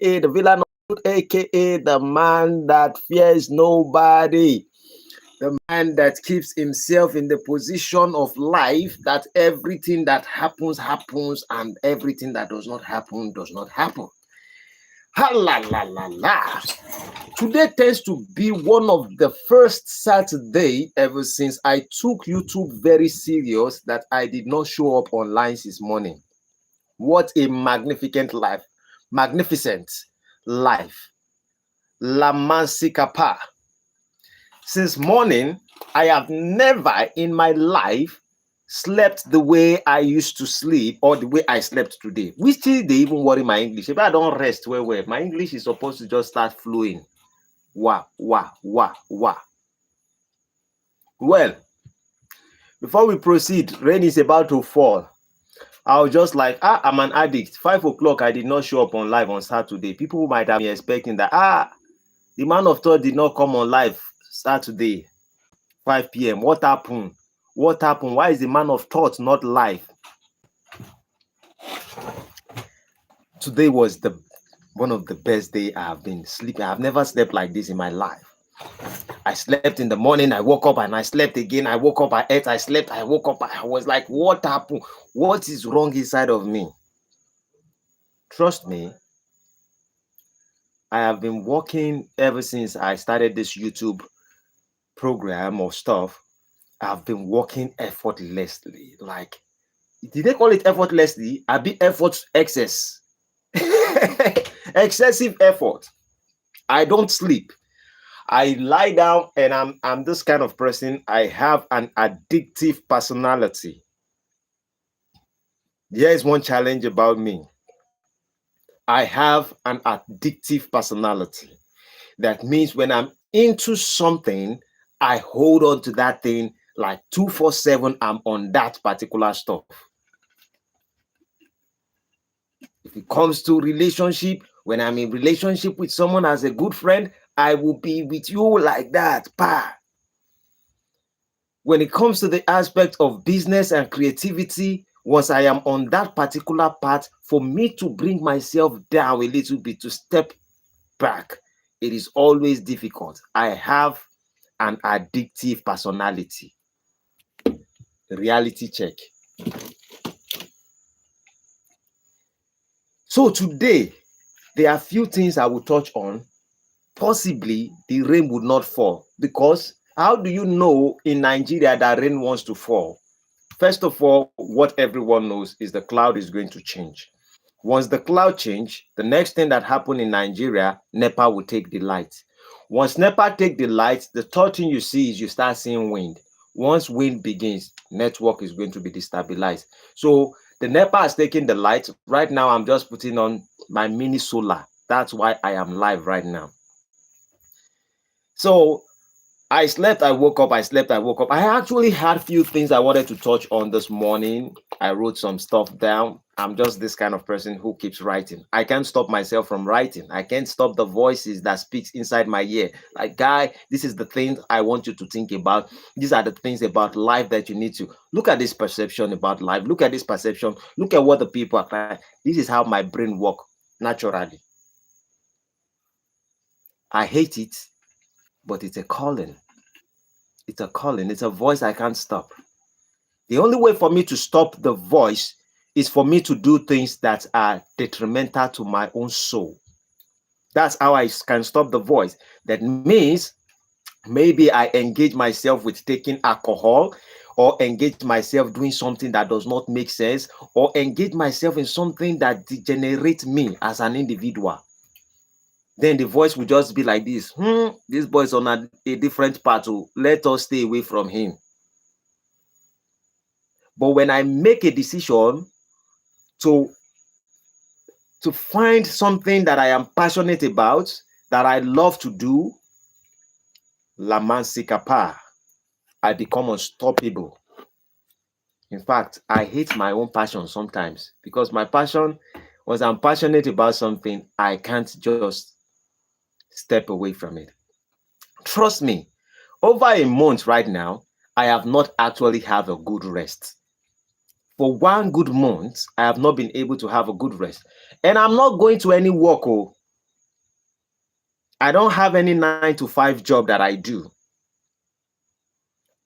the villain, aka the man that fears nobody, the man that keeps himself in the position of life that everything that happens happens and everything that does not happen. Ha la la la la. Today tends to be one of the first Saturday ever since I took YouTube very serious that I did not show up online this morning. What a magnificent life. La Mansicapa. Since morning, I have never in my life slept the way I used to sleep or the way I slept today. Which still they even worry my English. If I don't rest well, my English is supposed to just start flowing. Wah, wah, wah, wah. Well, before we proceed, rain is about to fall. I was just like, I'm an addict. 5 o'clock, I did not show up on live on Saturday. People might have been expecting that, the man of God did not come on live Saturday, 5 p.m. What happened? What happened? Why is the man of thought not live? Today was one of the best days I have been sleeping. I have never slept like this in my life. I slept in the morning, I woke up and I slept again. I woke up, I ate, I slept, I woke up. I was like, what happened? What is wrong inside of me? Trust me, I have been working ever since I started this YouTube program or stuff. I've been working effortlessly. Like, did they call it effortlessly? I be effort excess. Excessive effort. I don't sleep. I lie down and I'm this kind of person. I have an addictive personality. There is one challenge about me. I have an addictive personality. That means when I'm into something, I hold on to that thing like 247. I'm on that particular stuff. If it comes to relationship, when I'm in relationship with someone as a good friend, I will be with you like that. Pa. When it comes to the aspect of business and creativity, once I am on that particular path, for me to bring myself down a little bit, to step back, it is always difficult. I have an addictive personality. Reality check. So today, there are few things I will touch on. Possibly the rain would not fall, because how do you know in Nigeria that rain wants to fall? First of all, what everyone knows is the cloud is going to change. Once the cloud change, the next thing that happened in Nigeria, NEPA will take the light. Once NEPA take the light, the third thing you see is you start seeing wind. Once wind begins, network is going to be destabilized. So the NEPA has taken the light. Right now, I'm just putting on my mini solar. That's why I am live right now. So I slept, I woke up, I slept, I woke up. I actually had a few things I wanted to touch on this morning. I wrote some stuff down. I'm just this kind of person who keeps writing. I can't stop myself from writing. I can't stop the voices that speaks inside my ear. Like, guy, this is the things I want you to think about. These are the things about life that you need to look at. This perception about life. Look at this perception. Look at what the people are like. This is how my brain works naturally. I hate it, but it's a calling. It's a calling. It's a voice I can't stop. The only way for me to stop the voice is for me to do things that are detrimental to my own soul. That's how I can stop the voice. That means maybe I engage myself with taking alcohol, or engage myself doing something that does not make sense, or engage myself in something that degenerates me as an individual. Then the voice will just be like this. This boy is on a different path. So let us stay away from him. But when I make a decision to find something that I am passionate about, that I love to do, La Mansicapa, I become unstoppable. In fact, I hate my own passion sometimes, because my passion, once I'm passionate about something, I can't just step away from it. Trust me, over a month right now, I have not actually had a good rest. For 1 good month, I have not been able to have a good rest. And I'm not going to any work. I don't have any 9 to 5 job that I do.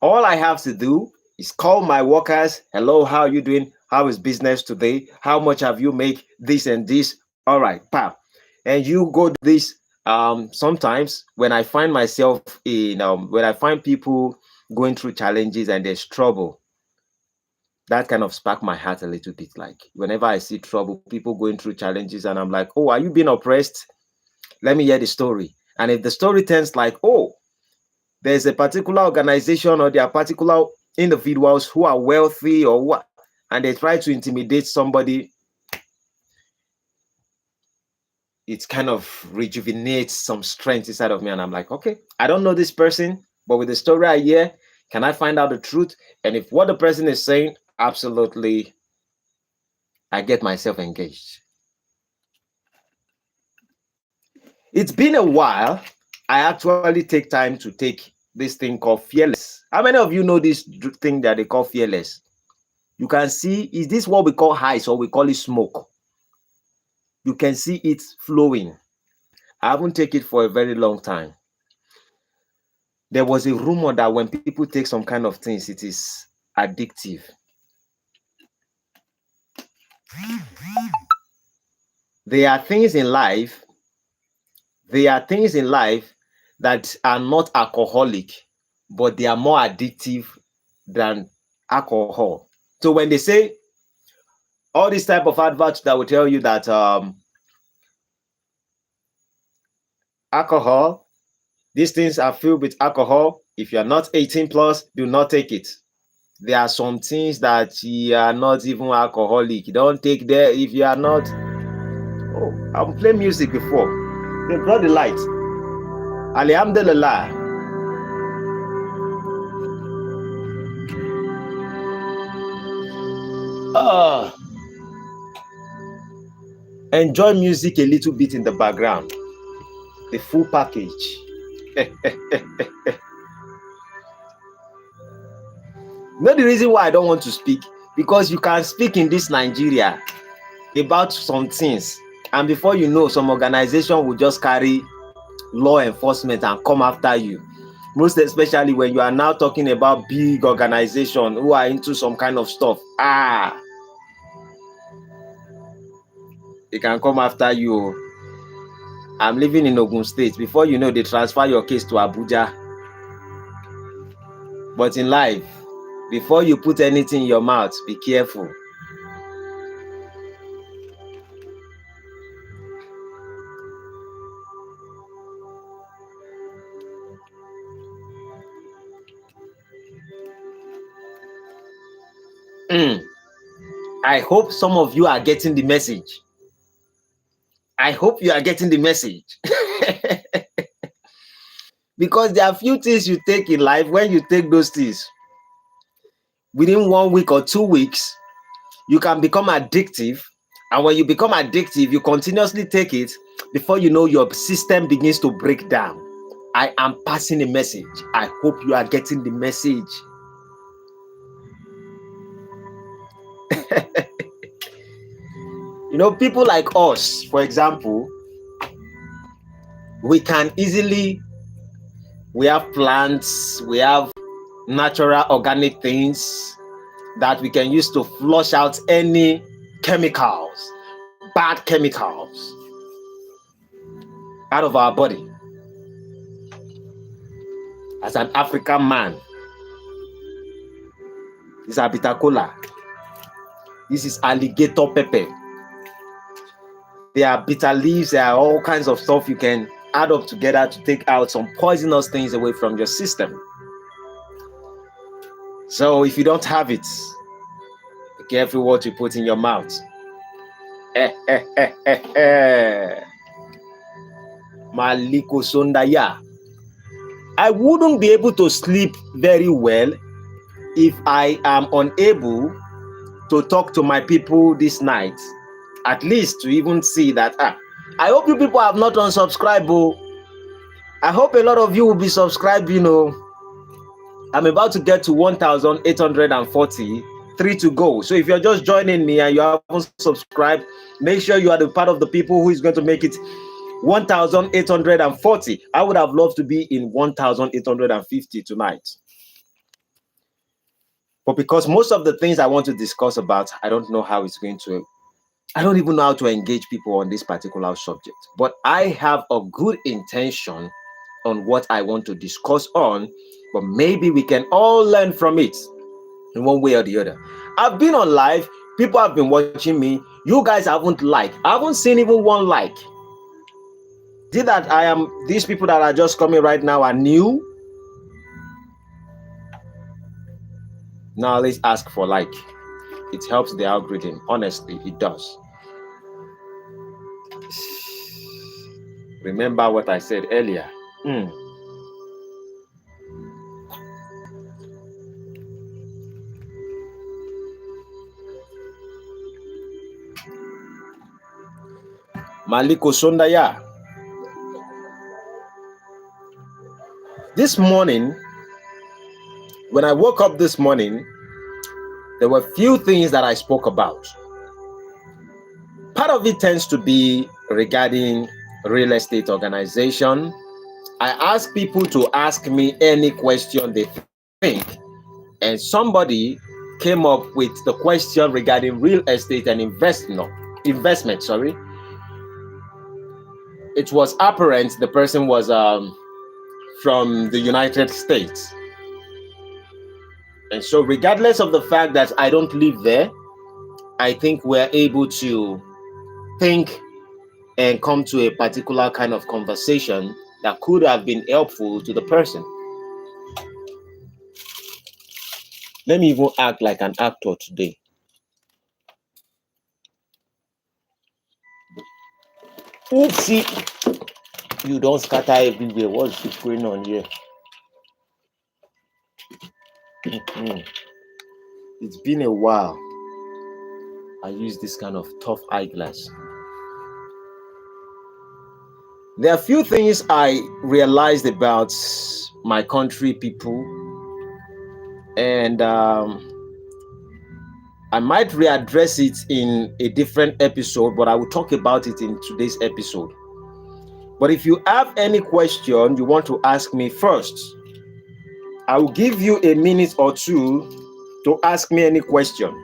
All I have to do is call my workers. Hello, how are you doing? How is business today? How much have you made? This and this. All right, pal. And you go do this. Sometimes when I find myself in when I find people going through challenges and there's trouble, that kind of spark my heart a little bit. Like whenever I see trouble, people going through challenges, and I'm like, oh, are you being oppressed? Let me hear the story. And if the story turns like, oh, there's a particular organization or there are particular individuals who are wealthy or what, and they try to intimidate somebody, it kind of rejuvenates some strength inside of me. And I'm like, okay, I don't know this person, but with the story I hear, can I find out the truth? And if what the person is saying, absolutely, I get myself engaged. It's been a while. I actually take time to take this thing called fearless. How many of you know this thing that they call fearless? You can see, is this what we call highs or we call it smoke? You can see it flowing. I haven't taken it for a very long time. There was a rumor that when people take some kind of things, it is addictive. There are things in life that are not alcoholic, but they are more addictive than alcohol. So when they say all this type of adverts that will tell you that alcohol, these things are filled with alcohol. If you're not 18 plus, do not take it. There are some things that you are not even alcoholic. Don't take there if you are not. Oh, I've played music before. They brought the light. Alhamdulillah. Enjoy music a little bit in the background. The full package. Not the reason why I don't want to speak, because you can speak in this Nigeria about some things, and before you know, some organization will just carry law enforcement and come after you. Most especially when you are now talking about big organization who are into some kind of stuff. They can come after you. I'm living in Ogun State. Before you know, they transfer your case to Abuja. But in life, before you put anything in your mouth, be careful. I hope some of you are getting the message. I hope you are getting the message. Because there are few things you take in life. When you take those things, within 1 week or 2 weeks, you can become addictive. And when you become addictive, you continuously take it. Before you know, your system begins to break down. I am passing a message. I hope you are getting the message. You know, people like us, for example, we have plants, we have natural organic things that we can use to flush out any chemicals, bad chemicals out of our body. As an African man, this is Abitacola. This is alligator pepper. There are bitter leaves, there are all kinds of stuff you can add up together to take out some poisonous things away from your system. So if you don't have it, be careful what you put in your mouth. Maliko Sondaya. I wouldn't be able to sleep very well if I am unable to talk to my people this night. At least to even see that. I hope you people have not unsubscribed. I hope a lot of you will be subscribed. You know, I'm about to get to 1,840. 3 to go. So if you're just joining me and you haven't subscribed, make sure you are the part of the people who is going to make it 1,840. I would have loved to be in 1,850 tonight. But because most of the things I want to discuss about, I don't know how it's going to, I don't even know how to engage people on this particular subject. But I have a good intention on what I want to discuss on, but maybe we can all learn from it in one way or the other. I've been on live, people have been watching me. You guys haven't liked. I haven't seen even one like. Did that these people that are just coming right now are new? Now let's ask for like. It helps the algorithm. Honestly, it does. Remember what I said earlier. Maliko Sondaya. This morning, when I woke up this morning, there were few things that I spoke about. Part of it tends to be regarding real estate organization. I ask people to ask me any question they think, and somebody came up with the question regarding real estate and investment. It was apparent the person was from the United States. And so regardless of the fact that I don't live there, I think we're able to think and come to a particular kind of conversation that could have been helpful to the person. Let me even act like an actor today. Oopsie! You don't scatter everywhere. What's going on here? It's been a while. I use this kind of tough eyeglass. There are a few things I realized about my country people, and I might readdress it in a different episode, but I will talk about it in today's episode. But if you have any question you want to ask me first, I will give you a minute or two to ask me any question.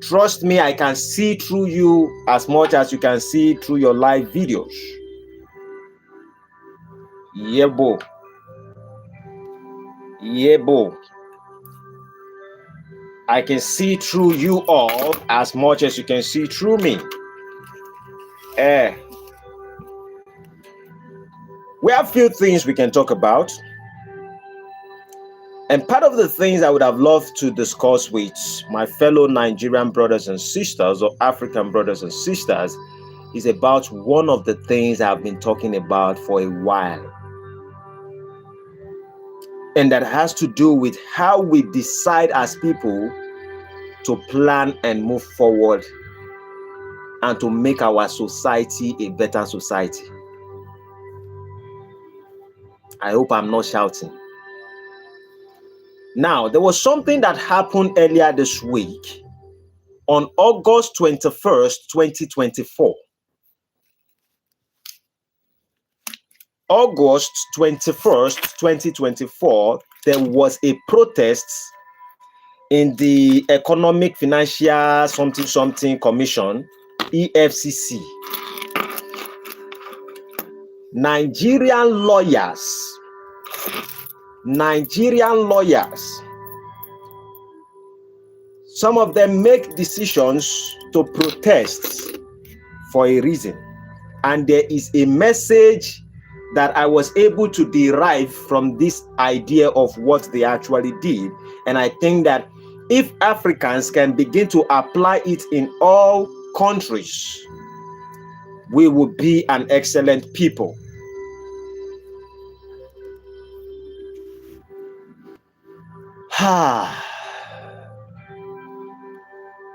Trust me, I can see through you as much as you can see through your live videos. Yebo. Yebo. I can see through you all as much as you can see through me. We have few things we can talk about. And part of the things I would have loved to discuss with my fellow Nigerian brothers and sisters or African brothers and sisters is about one of the things I've been talking about for a while. And that has to do with how we decide as people to plan and move forward and to make our society a better society. I hope I'm not shouting. Now, there was something that happened earlier this week on August 21st, 2024. August 21st, 2024, there was a protest in the Economic Financial Something Commission, EFCC. Nigerian lawyers, some of them make decisions to protest for a reason. And there is a message that I was able to derive from this idea of what they actually did. And I think that if Africans can begin to apply it in all countries, we will be an excellent people.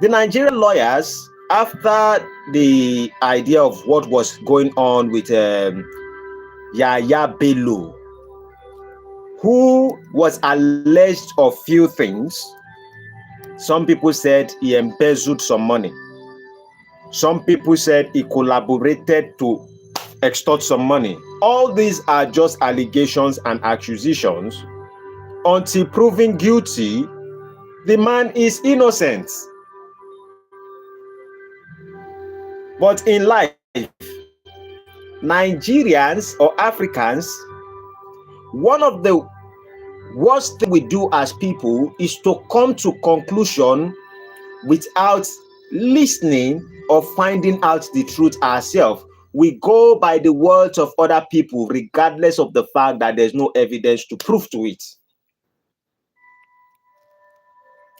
The Nigerian lawyers, after the idea of what was going on with Yaya Bello, who was alleged of few things. Some people said he embezzled some money. Some people said he collaborated to extort some money. All these are just allegations and accusations. Until proven guilty, the man is innocent. But in life, Nigerians or Africans, one of the worst things we do as people is to come to conclusion without listening or finding out the truth ourselves. We go by the words of other people, regardless of the fact that there's no evidence to prove to it.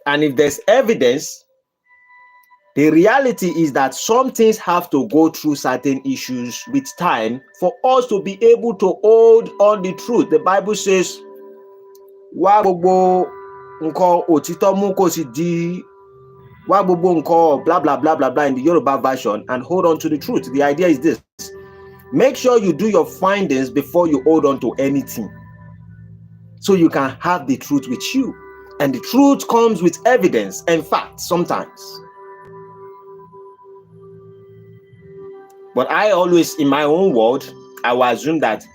And if there's evidence, the reality is that some things have to go through certain issues with time for us to be able to hold on the truth. The Bible says, wá gbogbo nǹkan òtítọ́ mú kó sì di wá gbogbo nǹkan blah blah blah blah blah in the Yoruba version, and hold on to the truth. The idea is this: make sure you do your findings before you hold on to anything, so you can have the truth with you. And the truth comes with evidence and facts sometimes. But I always, in my own world, I will assume that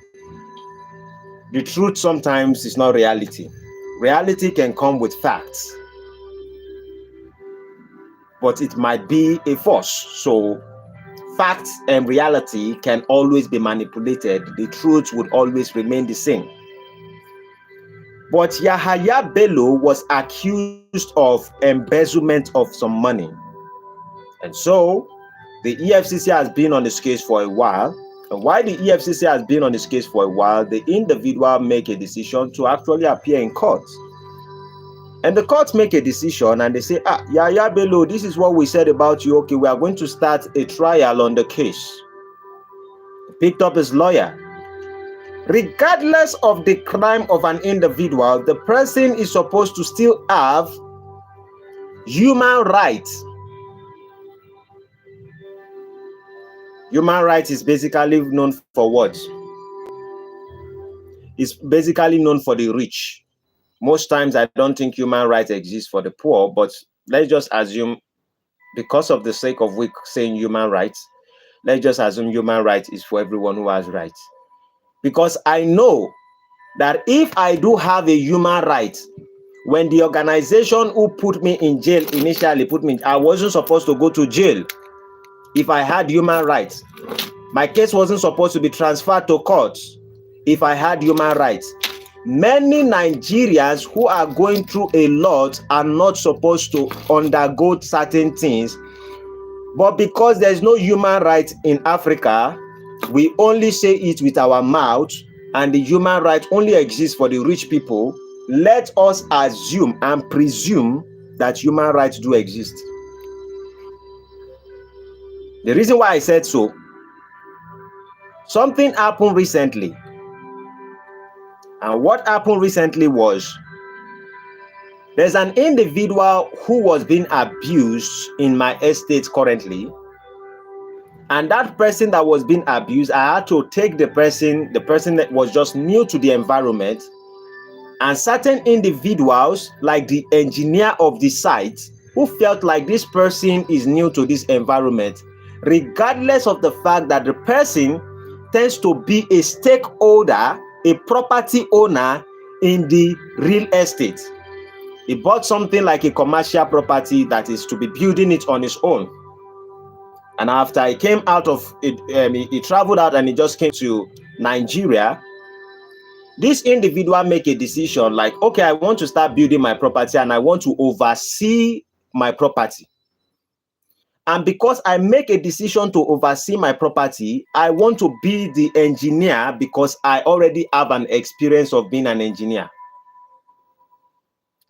the truth sometimes is not reality. Reality can come with facts, but it might be a force. So facts and reality can always be manipulated. The truth would always remain the same. But Yaya Bello was accused of embezzlement of some money. And so the EFCC has been on this case for a while. And while the EFCC has been on this case for a while, the individual make a decision to actually appear in court. And the court make a decision and they say, Yaya Bello, this is what we said about you. Okay, we are going to start a trial on the case. He picked up his lawyer. Regardless of the crime of an individual, the person is supposed to still have human rights. Human rights is basically known for what? It's basically known for the rich. Most times, I don't think human rights exist for the poor, but let's just assume, because of the sake of we saying human rights, let's just assume human rights is for everyone who has rights. Because I know that if I do have a human right, when the organization who put me in jail initially I wasn't supposed to go to jail if I had human rights. My case wasn't supposed to be transferred to court if I had human rights. Many Nigerians who are going through a lot are not supposed to undergo certain things, but because there's no human rights in Africa, we only say it with our mouth, and the human right only exists for the rich people. Let us assume and presume that human rights do exist. The reason why I said so, something happened recently. And what happened recently was, there's an individual who was being abused in my estate currently. And that person that was being abused, I had to take the person that was just new to the environment, and certain individuals, like the engineer of the site, who felt like this person is new to this environment, regardless of the fact that the person tends to be a stakeholder, a property owner in the real estate. He bought something like a commercial property that is to be building it on his own. And after he came out of it, he traveled out and he just came to Nigeria. This individual make a decision like, okay, I want to start building my property and I want to oversee my property. And because I make a decision to oversee my property, I want to be the engineer because I already have an experience of being an engineer.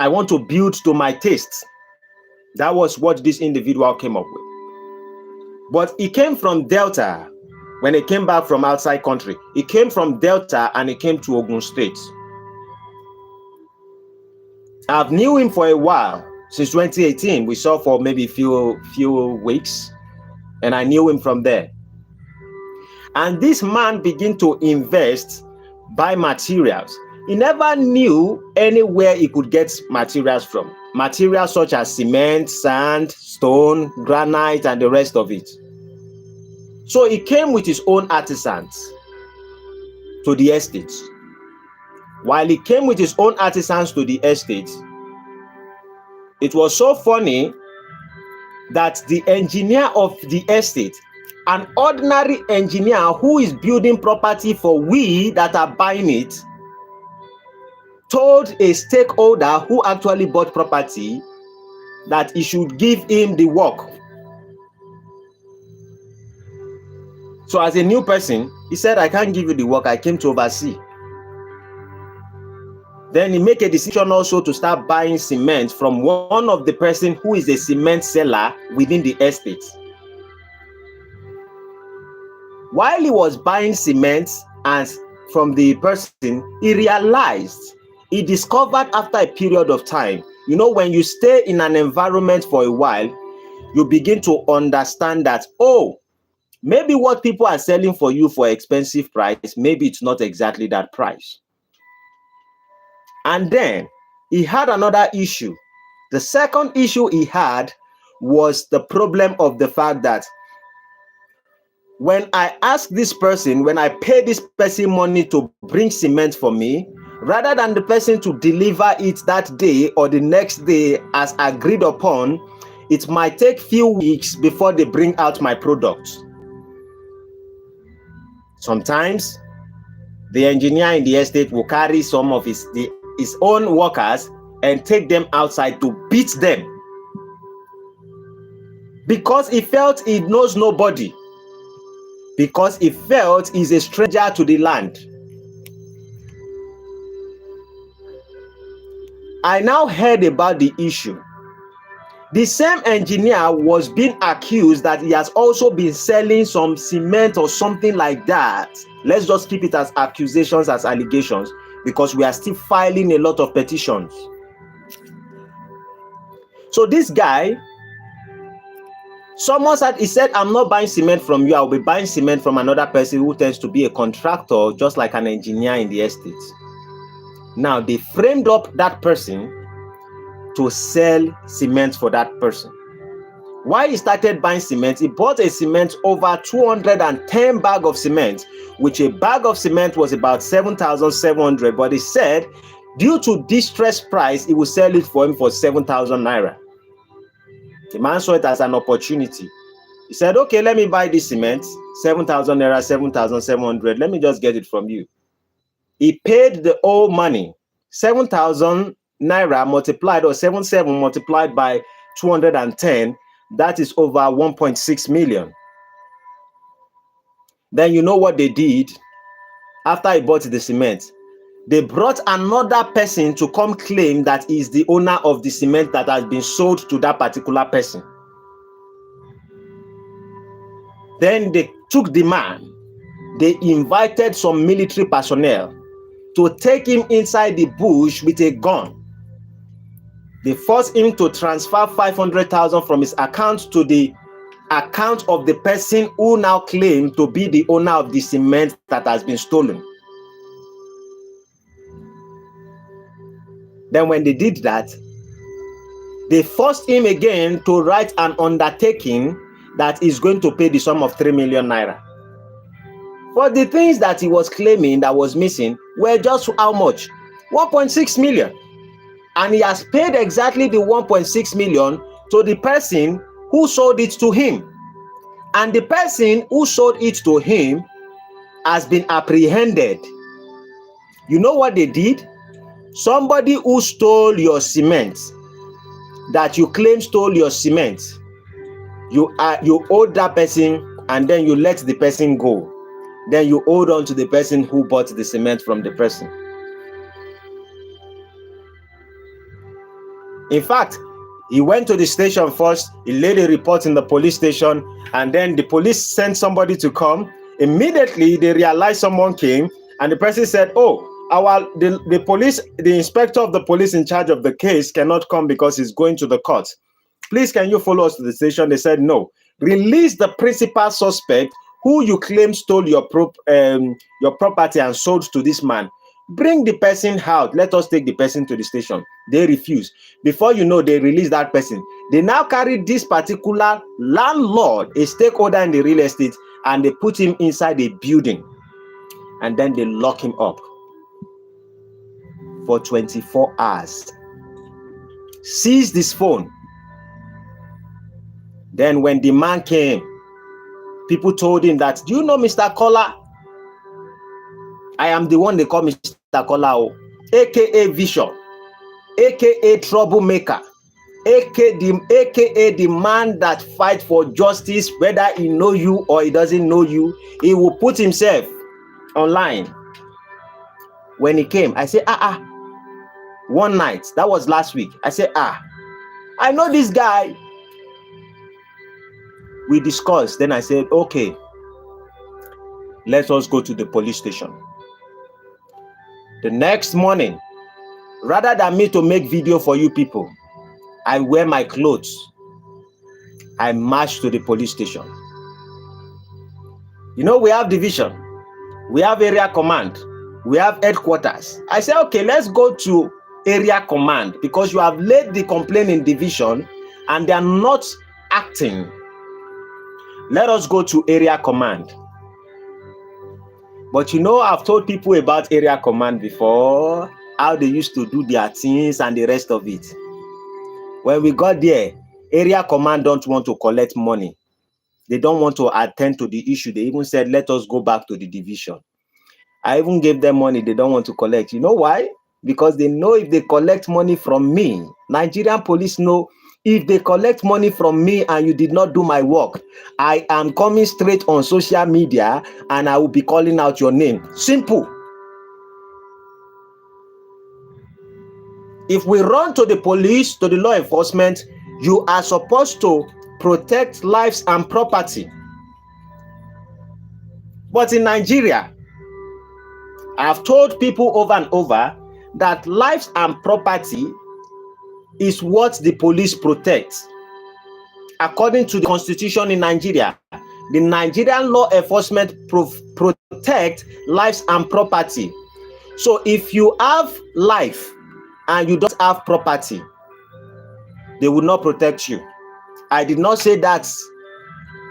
I want to build to my tastes. That was what this individual came up with. But he came from Delta when he came back from outside country. He came from Delta and he came to Ogun State. I've knew him for a while. Since 2018, we saw for maybe few weeks, and I knew him from there. And this man began to invest, buy materials. He never knew anywhere he could get materials from. Materials such as cement, sand, stone, granite, and the rest of it. So he came with his own artisans to the estate. While he came with his own artisans to the estate, it was so funny that the engineer of the estate, an ordinary engineer who is building property for we that are buying it, told a stakeholder who actually bought property that he should give him the work. So as a new person, he said, I can't give you the work, I came to oversee. Then he made a decision also to start buying cement from one of the person who is a cement seller within the estate. While he was buying cement and from the person, he discovered after a period of time, when you stay in an environment for a while, you begin to understand that, maybe what people are selling for you for expensive price, maybe it's not exactly that price. And then he had another issue. The second issue he had was the problem of the fact that when I ask this person, when I pay this person money to bring cement for me, rather than the person to deliver it that day or the next day as agreed upon, it might take few weeks before they bring out my product. Sometimes the engineer in the estate will carry some of his own workers and take them outside to beat them because he felt he knows nobody, because he felt he's a stranger to the land. I now heard about the issue. The same engineer was being accused that he has also been selling some cement or something like that. Let's just keep it as accusations, as allegations, because we are still filing a lot of petitions. So this guy, someone said, he said, I'm not buying cement from you. I'll be buying cement from another person who tends to be a contractor, just like an engineer in the estate. Now, they framed up that person to sell cement for that person. Why he started buying cement, he bought a cement over 210 bags of cement, which a bag of cement was about 7,700. But he said, due to distress price, he will sell it for him for 7,000 naira. The man saw it as an opportunity. He said, okay, let me buy this cement, 7,000 naira, 7,700. Let me just get it from you. He paid the whole money, 7,000 naira multiplied, or 77 multiplied by 210, that is over 1.6 million. Then you know what they did after he bought the cement? They brought another person to come claim that he is the owner of the cement that has been sold to that particular person. Then they took the man. They invited some military personnel to take him inside the bush with a gun. They forced him to transfer 500,000 from his account to the account of the person who now claimed to be the owner of the cement that has been stolen. Then when they did that, they forced him again to write an undertaking that is going to pay the sum of 3 million naira. But the things that he was claiming that was missing were just how much? 1.6 million. And he has paid exactly the 1.6 million to the person who sold it to him. And the person who sold it to him has been apprehended. You know what they did? Somebody who stole your cement, that you claim stole your cement, you owed that person and then you let the person go. Then you owed on to the person who bought the cement from the person. In fact, he went to the station first, he laid a report in the police station, and then the police sent somebody to come. Immediately, they realized someone came, and the person said, the inspector of the police in charge of the case cannot come because he's going to the court. Please, can you follow us to the station? They said, no. Release the principal suspect who you claim stole your property and sold to this man. Bring the person out. Let us take the person to the station. They refuse. Before you know, they release that person. They now carry this particular landlord, a stakeholder in the real estate, and they put him inside a building, and then they lock him up for 24 hours. Seized his phone. Then when the man came, people told him that, do you know Mr. Kola? I am the one they call Mr. Kola, aka Vision, aka Troublemaker, aka the man that fight for justice, whether he know you or he doesn't know you. He will put himself online. When he came, I said, one night, that was last week, I said, I know this guy. We discussed. Then I said, okay, let us go to the police station. The next morning, rather than me to make video for you people, I wear my clothes. I march to the police station. You know, we have division, we have area command, we have headquarters. I said, okay, let's go to area command, because you have laid the complaint in division and they are not acting. Let us go to area command. But you know, I've told people about area command before, how they used to do their things and the rest of it. When we got there, area command don't want to collect money. They don't want to attend to the issue. They even said, let us go back to the division. I even gave them money. They don't want to collect. You know why? Because they know if they collect money from me, Nigerian police know, if they collect money from me and you did not do my work, I am coming straight on social media and I will be calling out your name. Simple. If we run to the police, to the law enforcement, you are supposed to protect lives and property. But in Nigeria, I've told people over and over that lives and property is what the police protects. According to the constitution in Nigeria, the Nigerian law enforcement protect lives and property. So if you have life and you don't have property, they will not protect you. I did not say that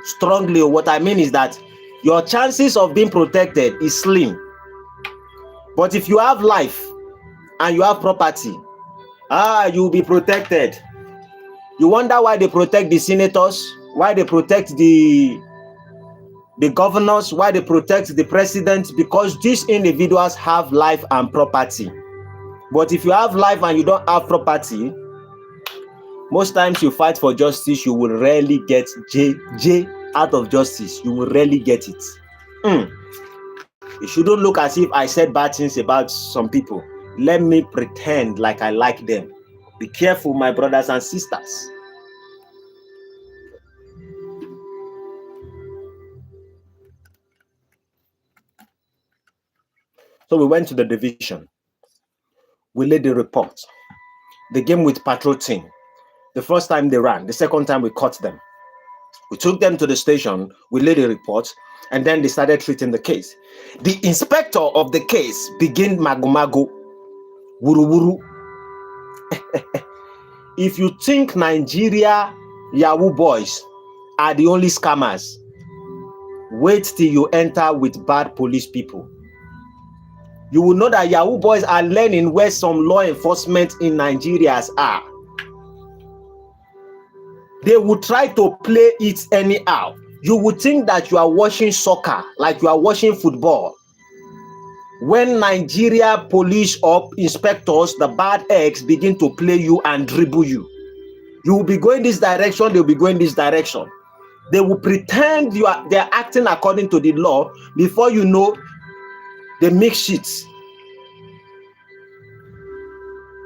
strongly. What I mean is that your chances of being protected is slim. But if you have life and you have property, you will be protected. You wonder why they protect the senators, why they protect the governors, why they protect the president, because these individuals have life and property. But if you have life and you don't have property, most times you fight for justice, you will rarely get J out of justice. You will rarely get it. It shouldn't look as if I said bad things about some people. Let me pretend like I like them. Be careful, my brothers and sisters. So we went to the division. We laid the report. They came with patrol team. The first time they ran, the second time we caught them. We took them to the station, we laid a report, and then they started treating the case. The inspector of the case began mago, wuru. If you think Nigeria Yahoo boys are the only scammers, wait till you enter with bad police people. You will know that Yahoo boys are learning where some law enforcement in Nigeria are. They will try to play it anyhow. You would think that you are watching soccer, like you are watching football. When Nigeria police or inspectors, the bad eggs, begin to play you and dribble you, you will be going this direction, they will be going this direction. They will pretend they're acting according to the law. Before you know, they make shit.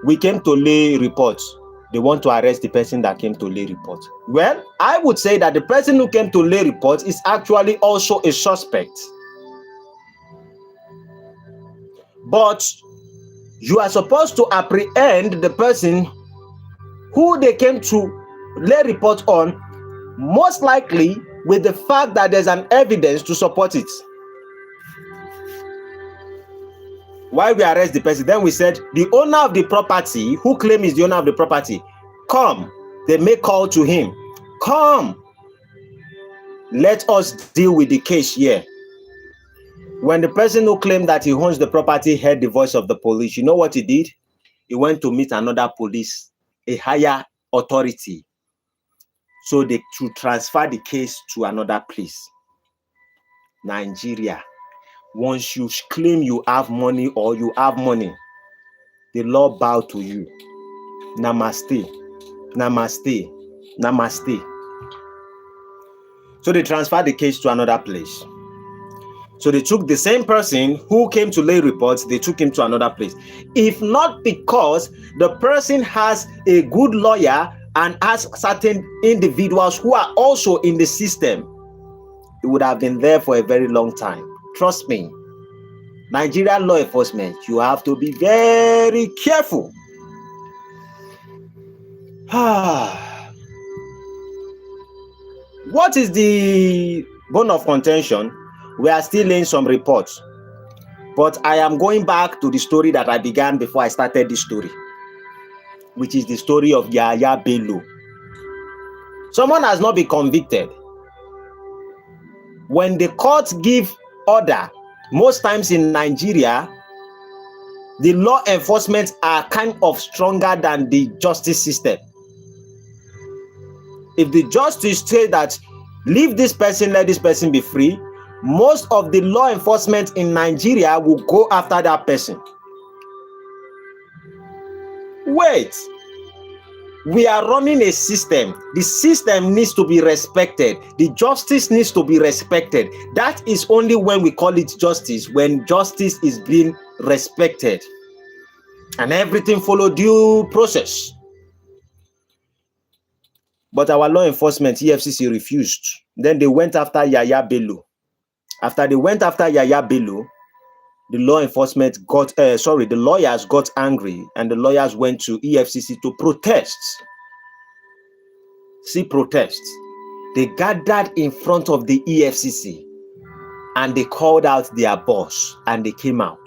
We came to lay reports. They want to arrest the person that came to lay report. Well, I would say that the person who came to lay report is actually also a suspect. But you are supposed to apprehend the person who they came to lay report on, most likely with the fact that there's an evidence to support it. Why we arrest the person? Then we said, the owner of the property, who claims is the owner of the property, come. They make call to him. Come. Let us deal with the case here. When the person who claimed that he owns the property heard the voice of the police, you know what he did? He went to meet another police, a higher authority, so they to transfer the case to another place. Nigeria, once you claim you have money or you have money, the law bow to you. Namaste, namaste, namaste. So they transferred the case to another place. So they took the same person who came to lay reports, they took him to another place. If not because the person has a good lawyer and has certain individuals who are also in the system, it would have been there for a very long time. Trust me, Nigerian law enforcement, you have to be very careful. What is the bone of contention? We are still laying some reports, but I am going back to the story that I began before I started this story, which is the story of Yaya Bello. Someone has not been convicted. When the courts give order, most times in Nigeria, the law enforcement are kind of stronger than the justice system. If the justice say that leave this person, let this person be free, most of the law enforcement in Nigeria will go after that person. Wait, we are running a system. The system needs to be respected. The justice needs to be respected. That is only when we call it justice, when justice is being respected and everything follow due process. But our law enforcement, EFCC, refused. Then they went after Yaya Bello. After they went after Yaya Bello, the law enforcement the lawyers got angry, and the lawyers went to EFCC to protest. See, protest. They gathered in front of the EFCC and they called out their boss, and they came out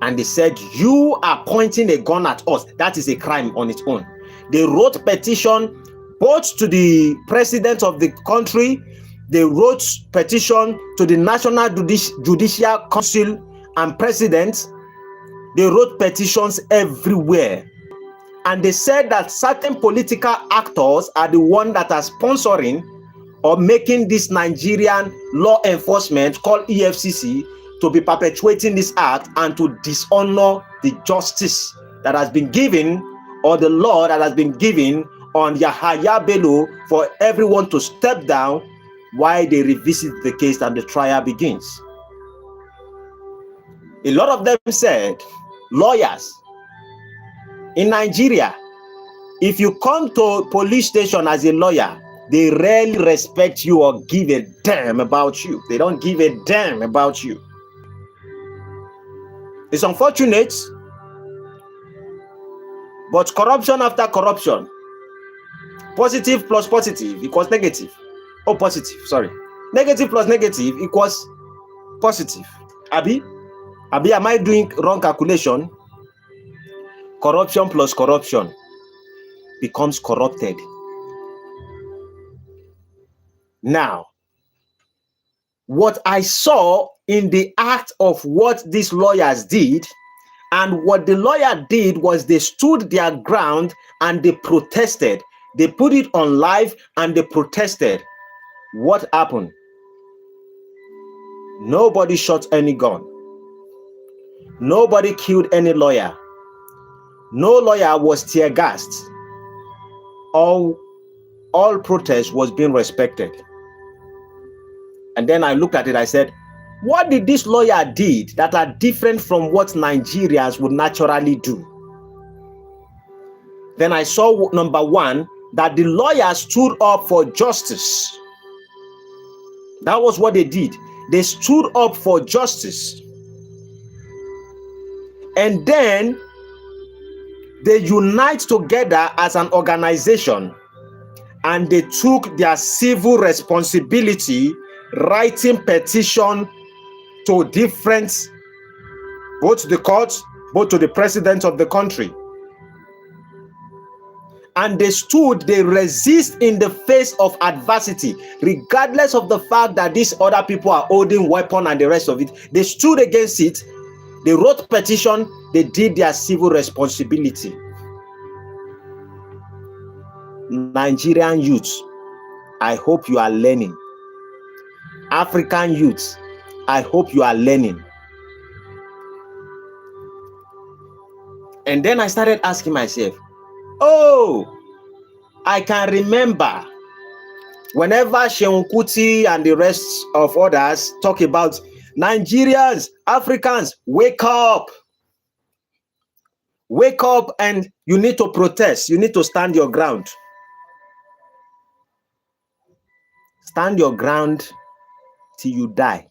and they said, you are pointing a gun at us. That is a crime on its own. They wrote petition both to the president of the country. They wrote petition to the National Judicial Council and president. They wrote petitions everywhere. And they said that certain political actors are the one that are sponsoring or making this Nigerian law enforcement called EFCC to be perpetuating this act and to dishonor the justice that has been given, or the law that has been given on Yaya Bello, for everyone to step down while they revisit the case and the trial begins. A lot of them said, lawyers in Nigeria, if you come to police station as a lawyer, they rarely respect you or give a damn about you. They don't give a damn about you. It's unfortunate, but corruption after corruption, positive plus positive equals negative. Oh, positive, sorry. Negative plus negative equals positive. Abi, am I doing wrong calculation? Corruption plus corruption becomes corrupted. Now, what I saw in the act of what these lawyers did, and what the lawyer did was they stood their ground and they protested. They put it on live and they protested. What happened? Nobody shot any gun. Nobody killed any lawyer. No lawyer was tear gassed. All protest was being respected. And then I looked at it, I said, what did this lawyer did that are different from what Nigerians would naturally do? Then I saw, number one, that the lawyers stood up for justice. That was what they did. They stood up for justice. And then they unite together as an organization, and they took their civil responsibility, writing petition to different, both to the courts, both to the president of the country. and they resist in the face of adversity, regardless of the fact that these other people are holding weapon and the rest of it. They stood against it. They wrote petition. They did their civil responsibility. Nigerian youths, I hope you are learning. African youths, I hope you are learning. And then I started asking myself, oh, I can remember whenever Seun Kuti and the rest of others talk about Nigerians, Africans, wake up. Wake up, and you need to protest. You need to stand your ground. Stand your ground till you die.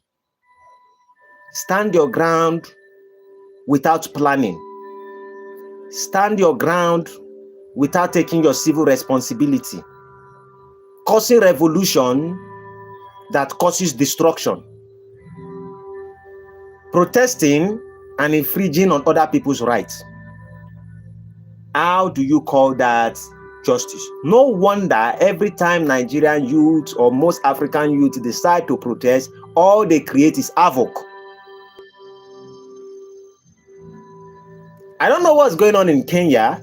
Stand your ground without planning. Stand your ground without taking your civil responsibility. Causing revolution that causes destruction. Protesting and infringing on other people's rights. How do you call that justice? No wonder every time Nigerian youth or most African youth decide to protest, all they create is havoc. I don't know what's going on in Kenya,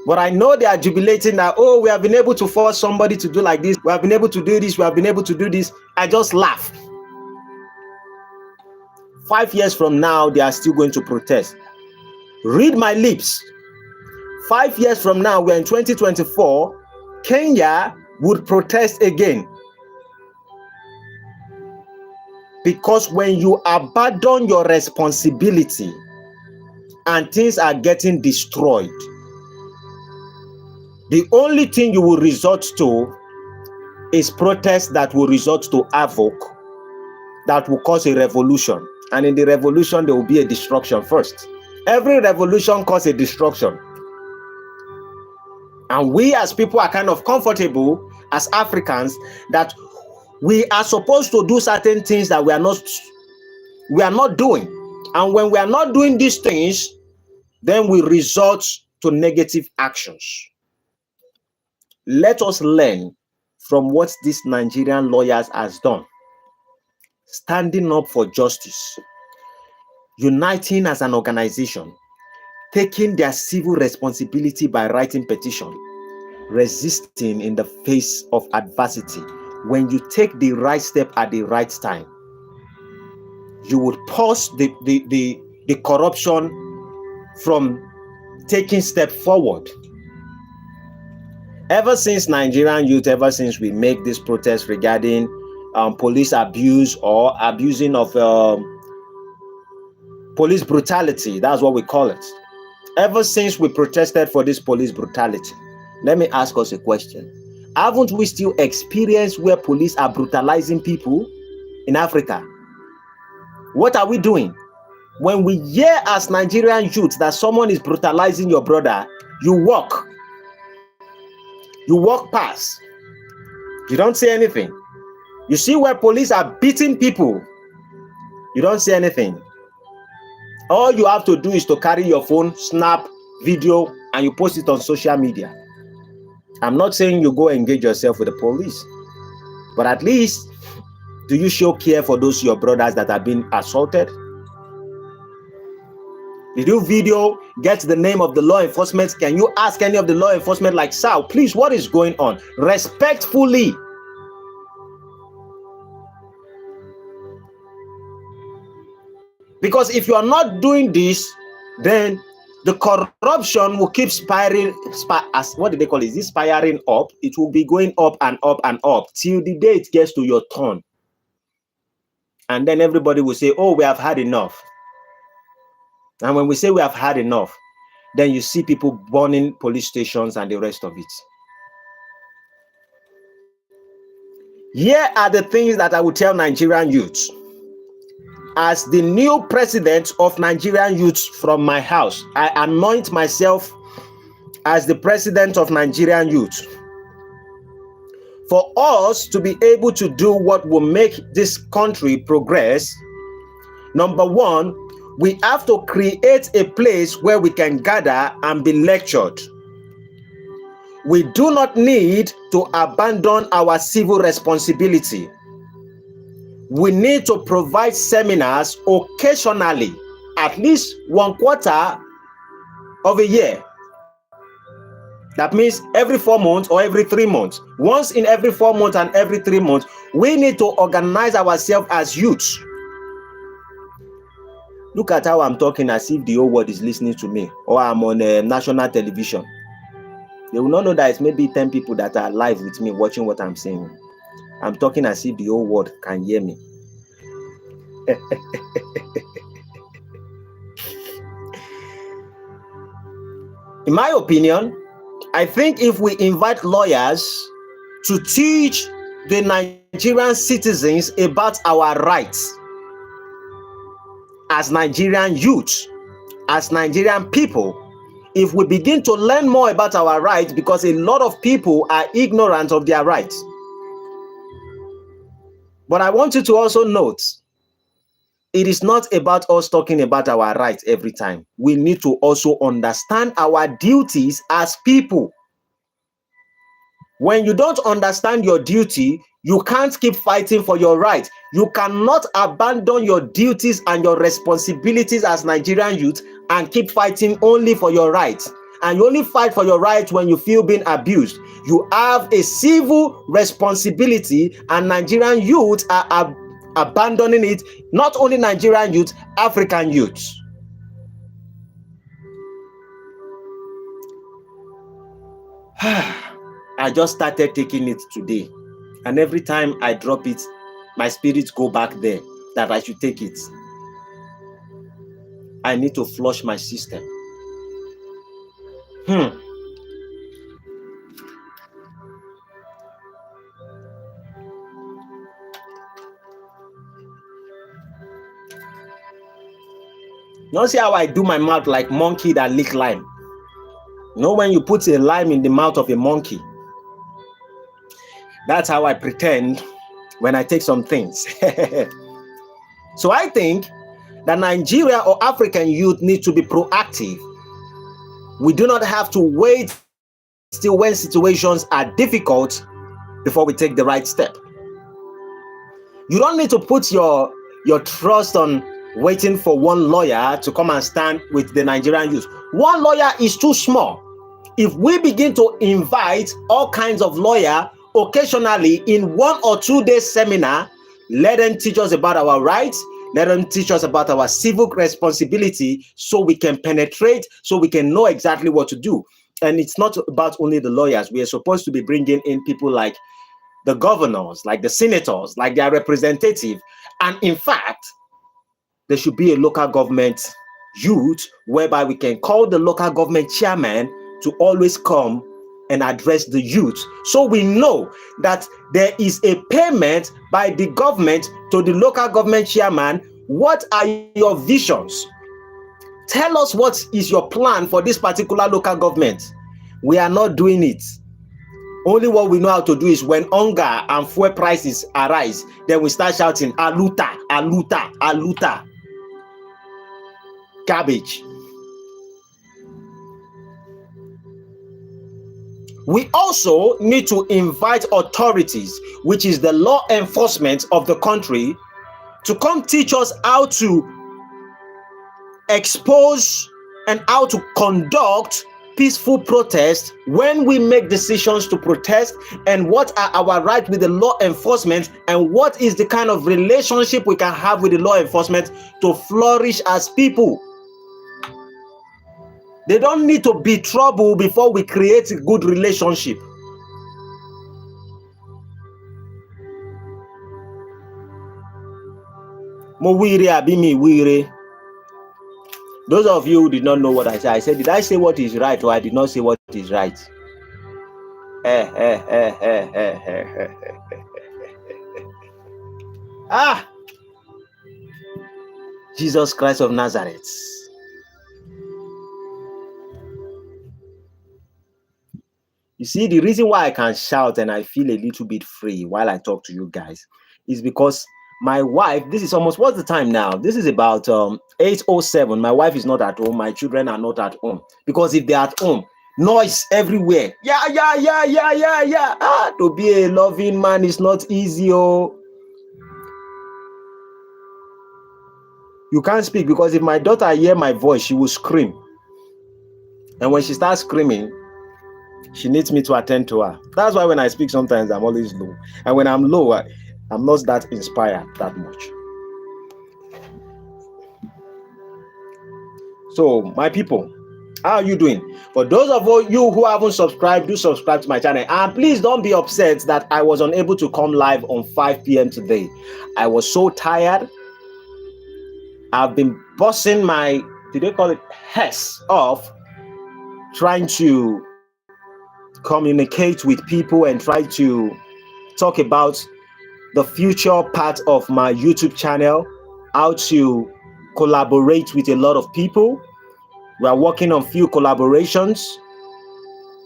but I know they are jubilating that, oh, we have been able to force somebody to do like this. We have been able to do this. We have been able to do this. I just laugh. 5 years from now, they are still going to protest. Read my lips. 5 years from now, we're in 2024, Kenya would protest again. Because when you abandon your responsibility and things are getting destroyed, the only thing you will resort to is protest that will resort to havoc, that will cause a revolution. And in the revolution, there will be a destruction first. Every revolution causes a destruction. And we as people are kind of comfortable as Africans that we are supposed to do certain things that we are not doing. And when we are not doing these things, then we resort to negative actions. Let us learn from what these Nigerian lawyers has done. Standing up for justice, uniting as an organization, taking their civil responsibility by writing petition, resisting in the face of adversity. When you take the right step at the right time, you would pause the corruption from taking step forward. Ever since Nigerian youth, ever since we make this protest regarding police abuse or abusing of police brutality, that's what we call it. Ever since we protested for this police brutality, let me ask us a question. Haven't we still experienced where police are brutalizing people in Africa? What are we doing? When we hear as Nigerian youth that someone is brutalizing your brother, you walk past. You don't say anything. You see where police are beating people, you don't say anything. All you have to do is to carry your phone, snap video, and you post it on social media. I'm not saying you go engage yourself with the police, but at least do you show care for those your brothers that have been assaulted? Did you video, get the name of the law enforcement? Can you ask any of the law enforcement like, sir, please, what is going on? Respectfully. Because if you are not doing this, then the corruption will keep spiraling, what did they call it? Is this spiraling up? It will be going up and up and up till the day it gets to your turn. And then everybody will say, oh, we have had enough. And when we say we have had enough, then you see people burning police stations and the rest of it. Here are the things that I would tell Nigerian youths. As the new president of Nigerian youths from my house, I anoint myself as the president of Nigerian youth. For us to be able to do what will make this country progress, number one, we have to create a place where we can gather and be lectured. We do not need to abandon our civil responsibility. We need to provide seminars occasionally, at least 1/4 of a year. That means every 4 months or every 3 months. Once in every 4 months and every 3 months, we need to organize ourselves as youths. Look at how I'm talking as if the whole world is listening to me, or I'm on national television. They will not know that it's maybe 10 people that are live with me watching what I'm saying. I'm talking as if the whole world can hear me. In my opinion, I think if we invite lawyers to teach the Nigerian citizens about our rights as Nigerian youth, as Nigerian people, if we begin to learn more about our rights, because a lot of people are ignorant of their rights. But I want you to also note, it is not about us talking about our rights every time. We need to also understand our duties as people. When you don't understand your duty, you can't keep fighting for your right. You cannot abandon your duties and your responsibilities as Nigerian youth and keep fighting only for your rights. And you only fight for your rights when you feel being abused. You have a civil responsibility, and Nigerian youth are abandoning it. Not only Nigerian youth, African youth. I just started taking it today, and every time I drop it, my spirits go back there that I should take it. I need to flush my system. You see how I do my mouth like monkey that lick lime? You know when you put a lime in the mouth of a monkey? That's how I pretend when I take some things. So I think that Nigeria or African youth need to be proactive. We do not have to wait till when situations are difficult before we take the right step. You don't need to put your trust on waiting for one lawyer to come and stand with the Nigerian youth. One lawyer is too small. If we begin to invite all kinds of lawyers occasionally in 1 or 2 day seminar, let them teach us about our rights, let them teach us about our civic responsibility, so we can penetrate, so we can know exactly what to do. And it's not about only the lawyers. We are supposed to be bringing in people like the governors, like the senators, like their representative. And in fact, there should be a local government youth whereby we can call the local government chairman to always come and address the youth. So we know that there is a payment by the government to the local government chairman. What are your visions? Tell us what is your plan for this particular local government. We are not doing it. Only what we know how to do is when hunger and fuel prices arise, then we start shouting, aluta, aluta, aluta. Garbage. We also need to invite authorities, which is the law enforcement of the country, to come teach us how to expose and how to conduct peaceful protest when we make decisions to protest, and what are our rights with the law enforcement, and what is the kind of relationship we can have with the law enforcement to flourish as people. They don't need to be trouble before we create a good relationship. Mo wire abi mi wire. Those of you who did not know what I said, did I say what is right, or I did not say what is right? Ah, Jesus Christ of Nazareth. You see, the reason why I can shout and I feel a little bit free while I talk to you guys is because my wife, this is almost, what's the time now? This is about 8:07. My wife is not at home. My children are not at home. Because if they're at home, Noise everywhere. Yeah. To be a loving man is not easy. Oh, you can't speak, because if my daughter hear my voice, she will scream. And when she starts screaming, she needs me to attend to her. That's why when I speak, sometimes I'm always low. And when I'm low, I'm not that inspired that much. So, my people, how are you doing? For those of you who haven't subscribed, do subscribe to my channel. And please don't be upset that I was unable to come live on 5 p.m. today. I was so tired. I've been busting my, did they call it, heads off, trying to communicate with people and try to talk about the future part of my YouTube channel, how to collaborate with a lot of people. We are working on few collaborations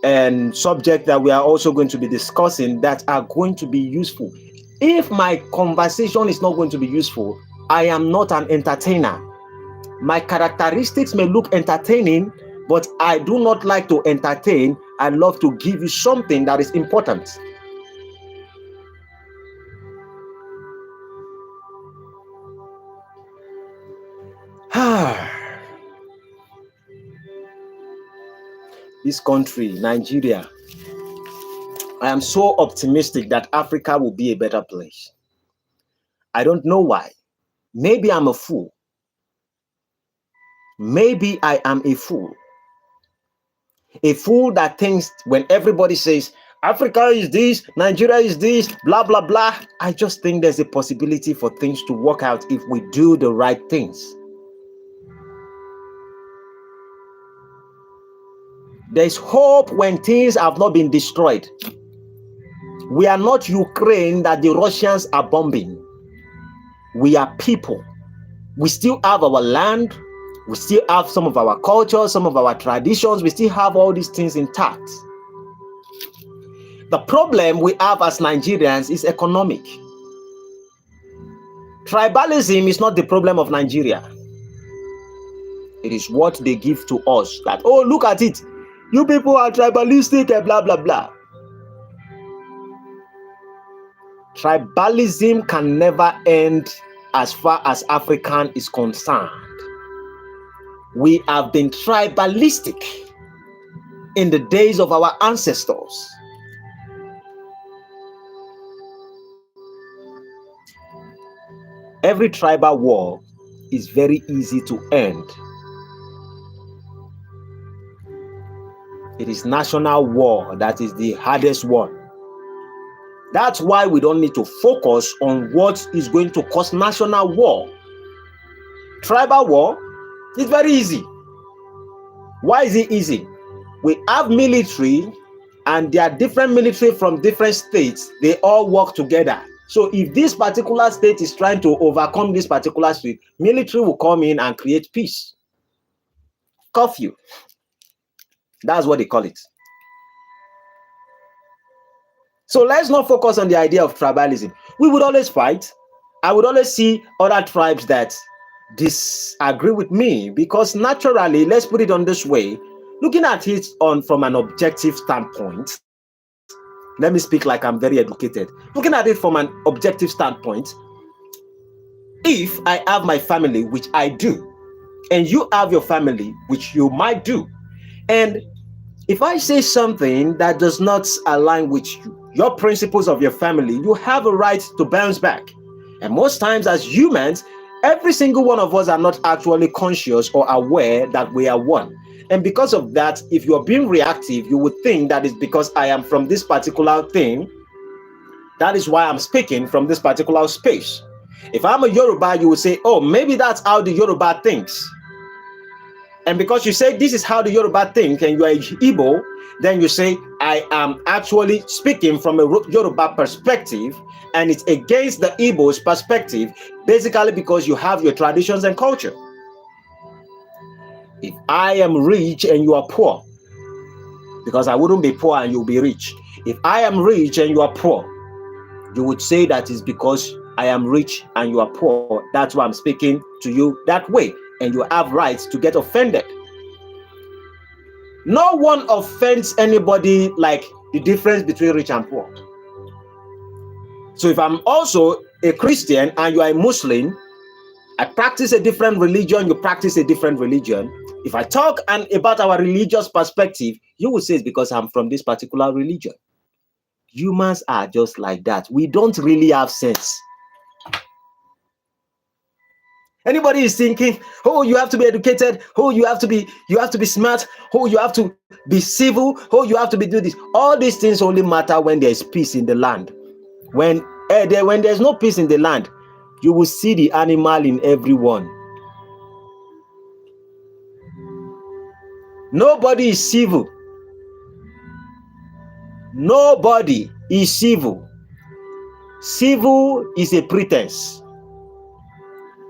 and subjects that we are also going to be discussing that are going to be useful. If my conversation is not going to be useful, I am not an entertainer. My characteristics may look entertaining, but I do not like to entertain. I love to give you something that is important. This country, Nigeria, I am so optimistic that Africa will be a better place. I don't know why. Maybe I'm a fool. Maybe I am a fool. A fool that thinks when everybody says, Africa is this, Nigeria is this, blah, blah, blah. I just think there's a possibility for things to work out if we do the right things. There's hope when things have not been destroyed. We are not Ukraine that the Russians are bombing. We are people. We still have our land. We still have some of our culture, some of our traditions. We still have all these things intact. The problem we have as Nigerians is economic. Tribalism is not the problem of Nigeria. It is what they give to us. That, oh, look at it. You people are tribalistic and blah, blah, blah. Tribalism can never end as far as African is concerned. We have been tribalistic in the days of our ancestors. Every tribal war is very easy to end. It is national war that is the hardest one. That's why we don't need to focus on what is going to cause national war. Tribal war is very easy. Why is it easy? We have military, and there are different military from different states. They all work together. So if this particular state is trying to overcome this particular state, military will come in and create peace. Curfew. That's what they call it. So let's not focus on the idea of tribalism. We would always fight. I would always see other tribes that disagree with me, because naturally, let's put it on this way, looking at it from an objective standpoint, let me speak like I'm very educated. Looking at it from an objective standpoint, if I have my family, which I do, and you have your family, which you might do, and if I say something that does not align with your principles of your family, you have a right to bounce back. And most times as humans, every single one of us are not actually conscious or aware that we are one. And because of that, if you're being reactive, you would think that it's because I am from this particular thing. That is why I'm speaking from this particular space. If I'm a Yoruba, you would say, oh, maybe that's how the Yoruba thinks. And because you say this is how the Yoruba think, and you are Igbo, then you say, I am actually speaking from a Yoruba perspective, and it's against the Igbo's perspective, basically because you have your traditions and culture. If I am rich and you are poor, because I wouldn't be poor and you'll be rich. If I am rich and you are poor, you would say that is because I am rich and you are poor. That's why I'm speaking to you that way. And you have rights to get offended. No one offends anybody like the difference between rich and poor. So if I'm also a Christian and you are a Muslim, I practice a different religion, you practice a different religion. If I talk about our religious perspective, you will say it's because I'm from this particular religion. Humans are just like that. We don't really have sense. Anybody is thinking, oh, you have to be educated, oh, you have to be smart, oh, you have to be civil, oh, you have to do this. All these things only matter when there is peace in the land. When there's no peace in the land, you will see the animal in everyone. Nobody is civil. Nobody is civil. Civil is a pretense.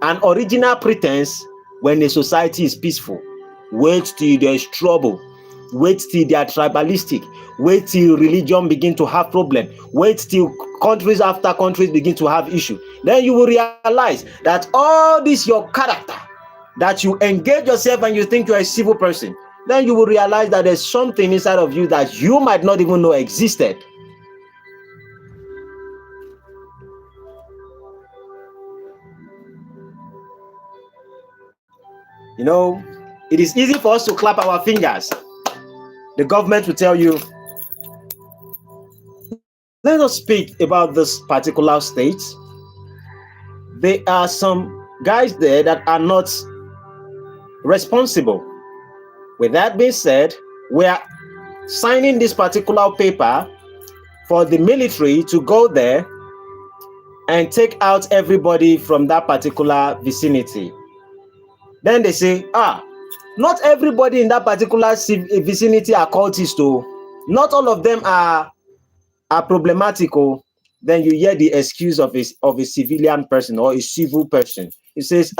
An original pretense when a society is peaceful. Wait till there is trouble. Wait till they are tribalistic. Wait till religion begin to have problem. Wait till countries after countries begin to have issue. Then you will realize that all this your character, that you engage yourself and you think you are a civil person, then you will realize that there's something inside of you that you might not even know existed. You know, it is easy for us to clap our fingers. The government will tell you, let us speak about this particular state. There are some guys there that are not responsible. With that being said, we are signing this particular paper for the military to go there and take out everybody from that particular vicinity. Then they say, not everybody in that particular vicinity are cultists, though. Not all of them are problematic. Then you hear the excuse of a civilian person or a civil person. It says,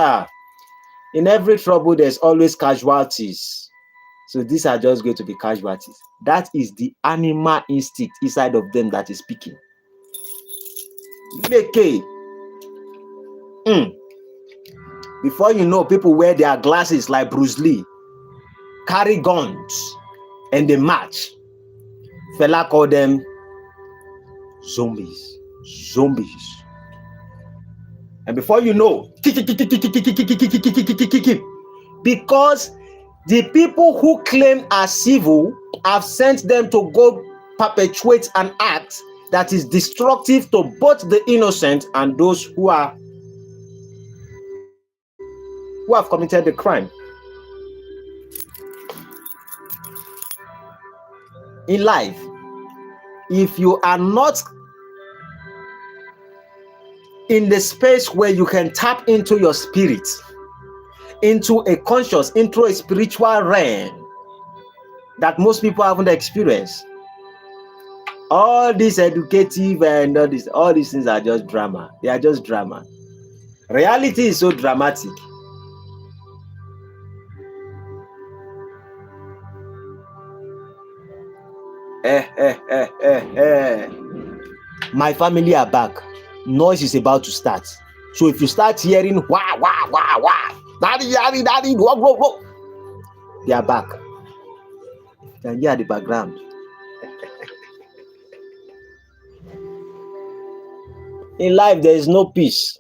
in every trouble, there's always casualties. So these are just going to be casualties. That is the animal instinct inside of them that is speaking. Before you know, people wear their glasses like Bruce Lee, carry guns, and they march. Fela called them zombies. And before you know, because the people who claim are civil have sent them to go perpetuate an act that is destructive to both the innocent and those who have committed the crime. In life, if you are not in the space where you can tap into your spirit, into a conscious, into a spiritual realm that most people haven't experienced, all this educative and all these things are just drama. They are just drama. Reality is so dramatic. My family are back. Noise is about to start. So if you start hearing wah, wah, wah, wah, daddy, whoa, whoa, whoa, they are back. You can hear the background. In life, there is no peace.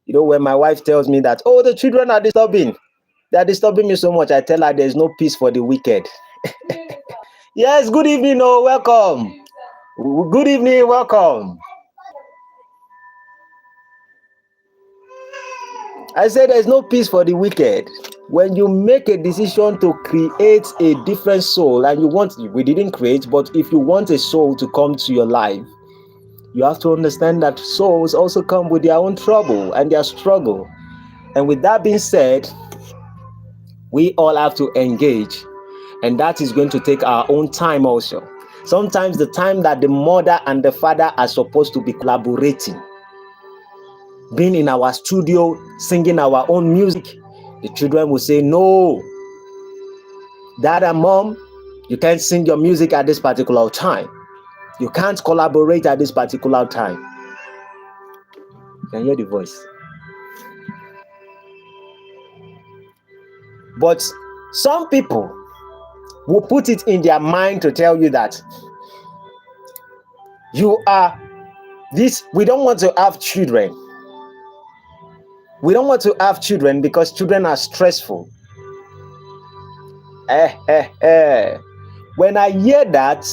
You know, when my wife tells me that, oh, the children are disturbing. They are disturbing me so much. I tell her there is no peace for the wicked. Yes, good evening. Oh, welcome. Good evening. Welcome. I said there's no peace for the wicked. When you make a decision to create a different soul, and we didn't create, but if you want a soul to come to your life, you have to understand that souls also come with their own trouble and their struggle. And with that being said, we all have to engage, and that is going to take our own time also. Sometimes the time that the mother and the father are supposed to be collaborating, being in our studio, singing our own music, the children will say, no, dad and mom, you can't sing your music at this particular time. You can't collaborate at this particular time. You can hear the voice. But some people, will put it in their mind to tell you that you are this. We don't want to have children. We don't want to have children because children are stressful. When I hear that,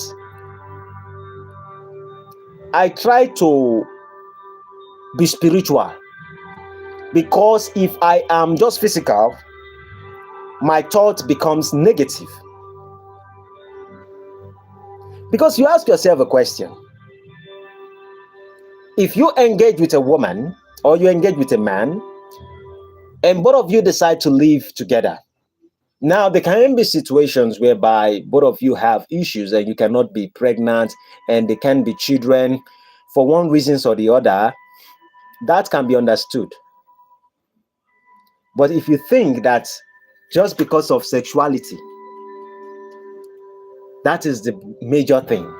I try to be spiritual, because if I am just physical, my thought becomes negative. Because you ask yourself a question: if you engage with a woman or you engage with a man and both of you decide to live together, now there can be situations whereby both of you have issues and you cannot be pregnant, and there can be children for one reason or the other. That can be understood. But if you think that just because of sexuality, that is the major thing,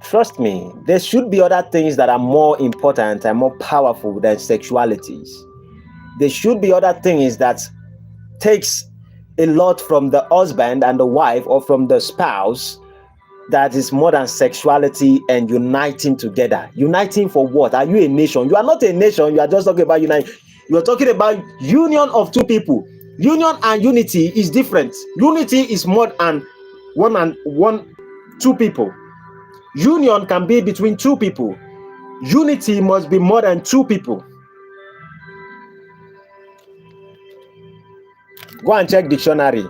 trust me, there should be other things that are more important and more powerful than sexualities. There should be other things that takes a lot from the husband and the wife, or from the spouse, that is more than sexuality and uniting together. Uniting for what? Are you a nation? You are not a nation. You are just talking about unite. You are talking about union of two people. Union and unity is different. Unity is more than two people. Union can be between two people. Unity must be more than two people. Go and check dictionary.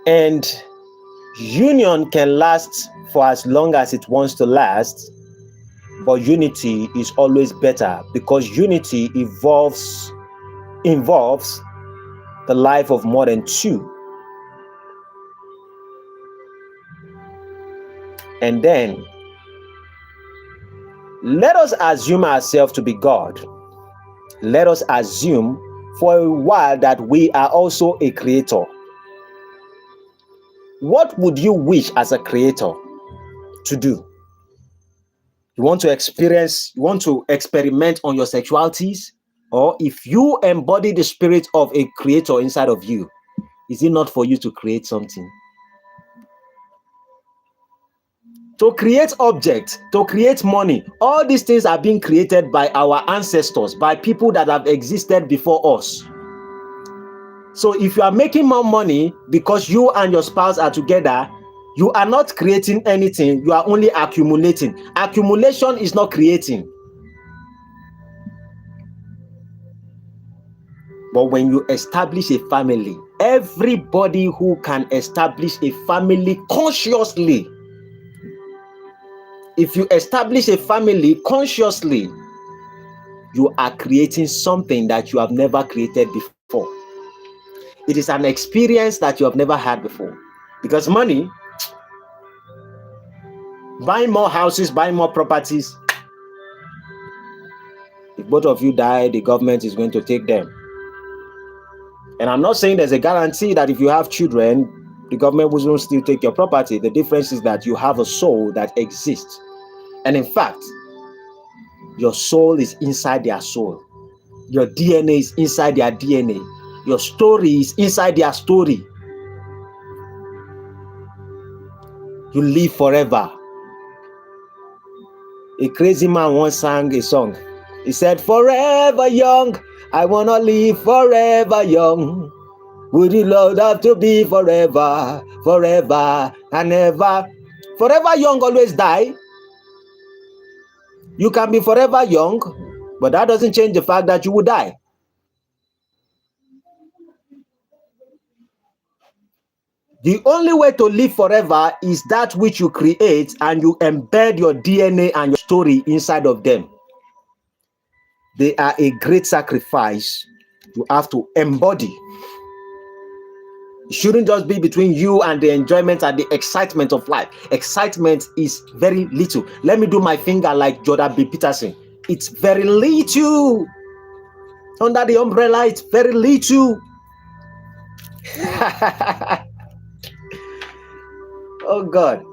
And union can last for as long as it wants to last, but unity is always better, because unity involves the life of more than two. And then let us assume ourselves to be God. Let us assume for a while that we are also a creator. What would you wish as a creator to do? You want to experiment on your sexualities? Or if you embody the spirit of a creator inside of you, is it not for you to create something? To create objects, to create money, all these things are being created by our ancestors, by people that have existed before us. So if you are making more money because you and your spouse are together, you are not creating anything, you are only accumulating. Accumulation is not creating. But when you establish a family, everybody who can establish a family consciously, if you establish a family consciously, you are creating something that you have never created before. It is an experience that you have never had before. Because money, buying more houses, buying more properties, if both of you die, the government is going to take them. And I'm not saying there's a guarantee that if you have children, the government will still take your property. The difference is that you have a soul that exists. And in fact, your soul is inside their soul. Your DNA is inside their DNA. Your story is inside their story. You live forever. A crazy man once sang a song. He said, "Forever young, I wanna live forever young. Would you love to be forever, forever and ever?" Forever young always die. You can be forever young, but that doesn't change the fact that you will die. The only way to live forever is that which you create, and you embed your DNA and your story inside of them. They are a great sacrifice you have to embody. It shouldn't just be between you and the enjoyment and the excitement of life. Excitement is very little. Let me do my finger like Jordan B. Peterson. It's very little. Under the umbrella, it's very little. Oh God.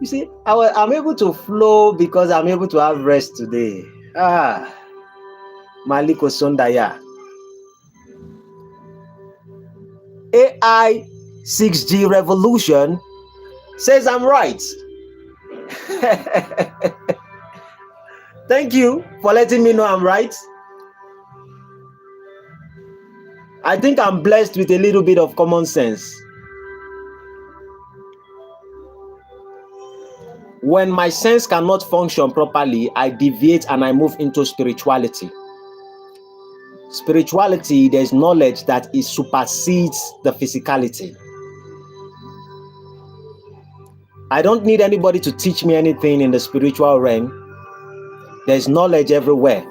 You see, I'm able to flow because I'm able to have rest today. Maliko Sondaya. AI 6G revolution says I'm right. Thank you for letting me know I'm right. I think I'm blessed with a little bit of common sense. When my sense cannot function properly, I deviate and I move into spirituality. Spirituality, there's knowledge that it supersedes the physicality. I don't need anybody to teach me anything in the spiritual realm. There's knowledge everywhere.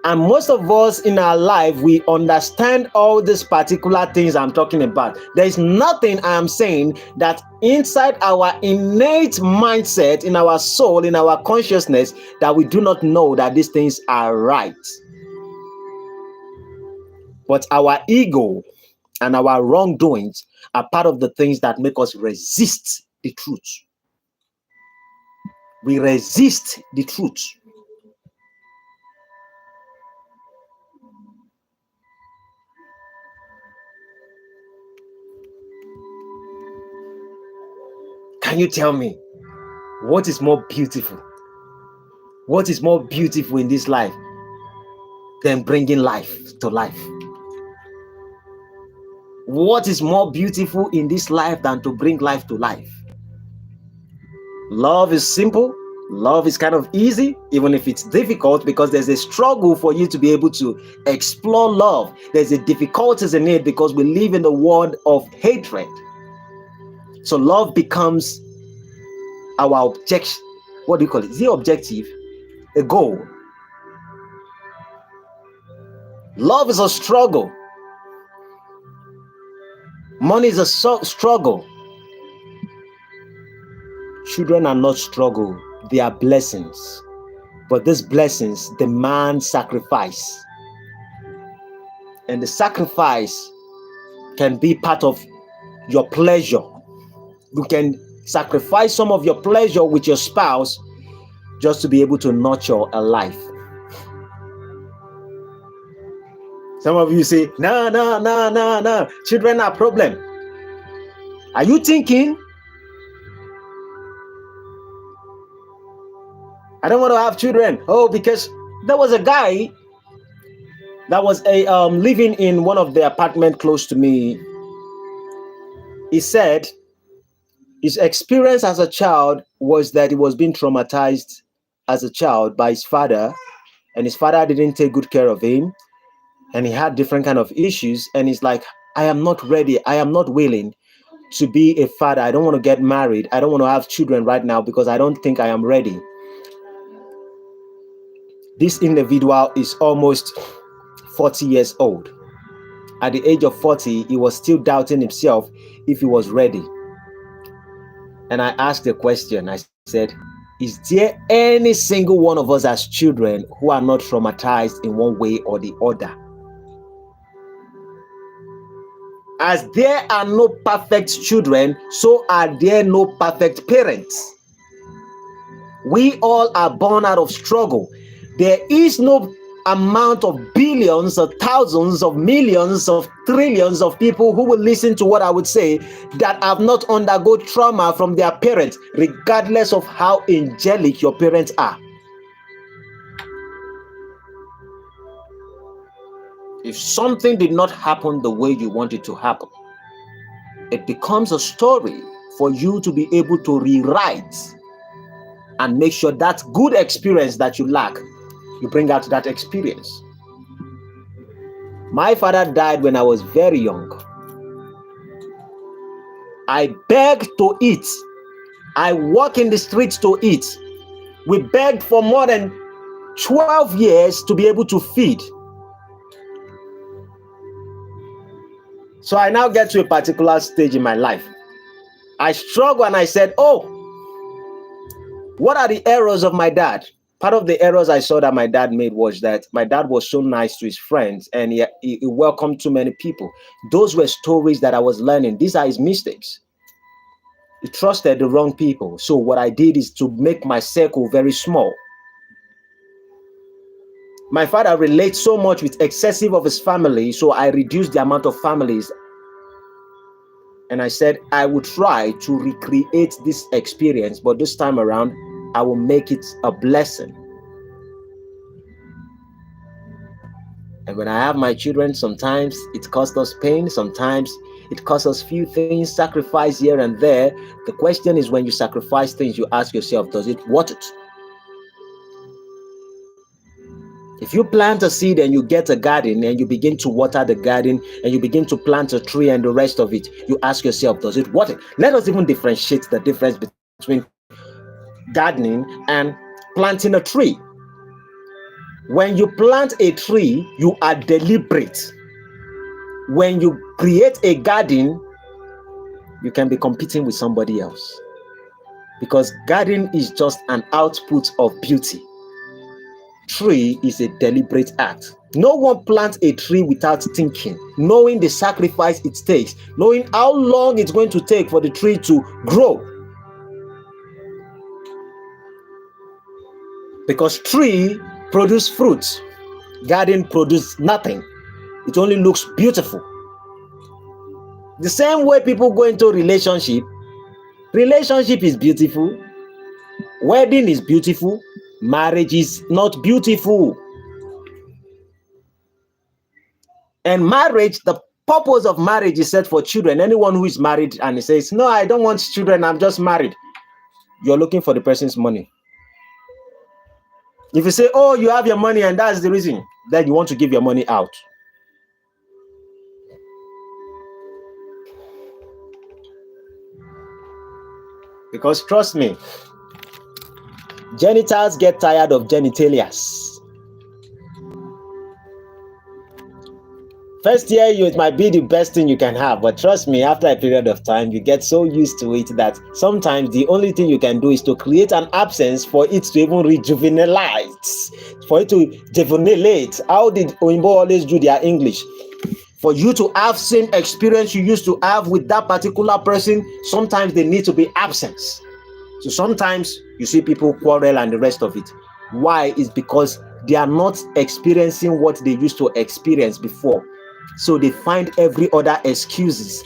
And most of us in our life, we understand all these particular things I'm talking about. There's nothing I am saying that inside our innate mindset, in our soul, in our consciousness, that we do not know that these things are right. But our ego and our wrongdoings are part of the things that make us resist the truth. We resist the truth. Can you tell me what is more beautiful? What is more beautiful in this life than bringing life to life? What is more beautiful in this life than to bring life to life? Love is simple. Love is kind of easy, even if it's difficult, because there's a struggle for you to be able to explore love. There's a difficulties in it because we live in the world of hatred. So love becomes our objection. What do you call it? The objective, a goal. Love is a struggle. Money is a struggle. Children are not struggle, they are blessings. But these blessings demand sacrifice. And the sacrifice can be part of your pleasure. You can sacrifice some of your pleasure with your spouse just to be able to nurture a life. Some of you say, no, children are a problem. Are you thinking, I don't want to have children? Oh, because there was a guy that was living in one of the apartments close to me. He said his experience as a child was that he was being traumatized as a child by his father, and his father didn't take good care of him, and he had different kind of issues. And he's like, I am not ready. I am not willing to be a father. I don't want to get married. I don't want to have children right now because I don't think I am ready. This individual is almost 40 years old. At the age of 40, he was still doubting himself if he was ready. And I asked the question, I said, is there any single one of us as children who are not traumatized in one way or the other? As there are no perfect children, so are there no perfect parents. We all are born out of struggle. There is no amount of billions or thousands of millions of trillions of people who will listen to what I would say that have not undergone trauma from their parents, regardless of how angelic your parents are. If something did not happen the way you want it to happen, it becomes a story for you to be able to rewrite and make sure that good experience that you lack, you bring out that experience. My father died when I was very young. I begged to eat. I walk in the streets to eat. We begged for more than 12 years to be able to feed. So I now get to a particular stage in my life. I struggle and I said, oh, what are the errors of my dad? Part of the errors I saw that my dad made was that my dad was so nice to his friends and he welcomed too many people. Those were stories that I was learning. These are his mistakes. You trusted the wrong people. So what I did is to make my circle very small. My father relates so much with excessive of his family, so I reduced the amount of families. And I said, I would try to recreate this experience, but this time around, I will make it a blessing. And when I have my children, sometimes it costs us pain, sometimes it costs us few things, sacrifice here and there. The question is, when you sacrifice things, you ask yourself, does it worth it? If you plant a seed and you get a garden and you begin to water the garden and you begin to plant a tree and the rest of it, you ask yourself, does it worth it? Let us even differentiate the difference between gardening and planting a tree. When you plant a tree, you are deliberate. When you create a garden, you can be competing with somebody else, because garden is just an output of beauty. Tree is a deliberate act. No one plants a tree without thinking, knowing the sacrifice it takes, knowing how long it's going to take for the tree to grow. Because tree produce fruits, garden produce nothing. It only looks beautiful. The same way people go into relationship is beautiful, wedding is beautiful, marriage is not beautiful. And marriage, the purpose of marriage is set for children. Anyone who is married and he says, no, I don't want children, I'm just married, you're looking for the person's money. If you say, oh, you have your money and that's the reason, then you want to give your money out. Because trust me, genitals get tired of genitalias. First year, it might be the best thing you can have, but trust me, after a period of time, you get so used to it that sometimes the only thing you can do is to create an absence for it to even rejuvenate, for it to juvenilate. How did Oyinbo always do their English? For you to have same experience you used to have with that particular person, sometimes they need to be absence. So sometimes you see people quarrel and the rest of it. Why? Is because they are not experiencing what they used to experience before. So they find every other excuses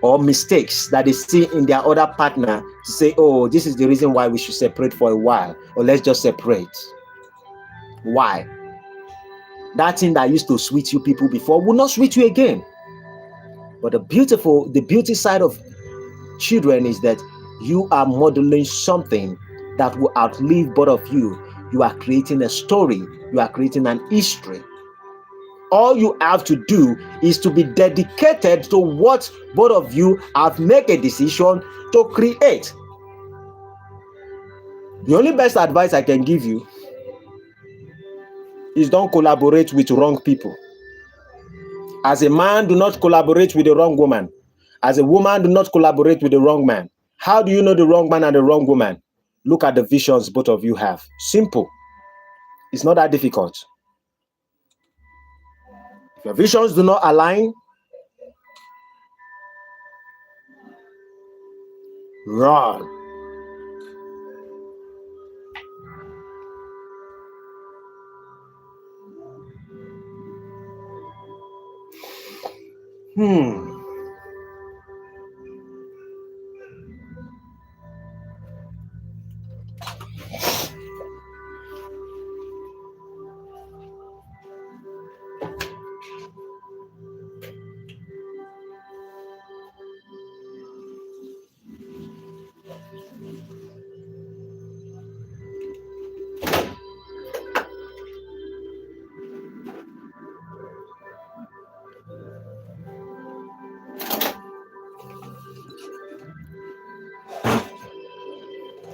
or mistakes that they see in their other partner to say, oh, this is the reason why we should separate for a while, or let's just separate. Why? That thing that used to sweet you people before will not sweet you again. But the beauty side of children is that you are modeling something that will outlive both of you. You are creating a story. You are creating an history. All you have to do is to be dedicated to what both of you have made a decision to create. The only best advice I can give you is don't collaborate with wrong people. As a man, do not collaborate with the wrong woman. As a woman, do not collaborate with the wrong man. How do you know the wrong man and the wrong woman? Look at the visions both of you have. Simple. It's not that difficult. If your visions do not align, run.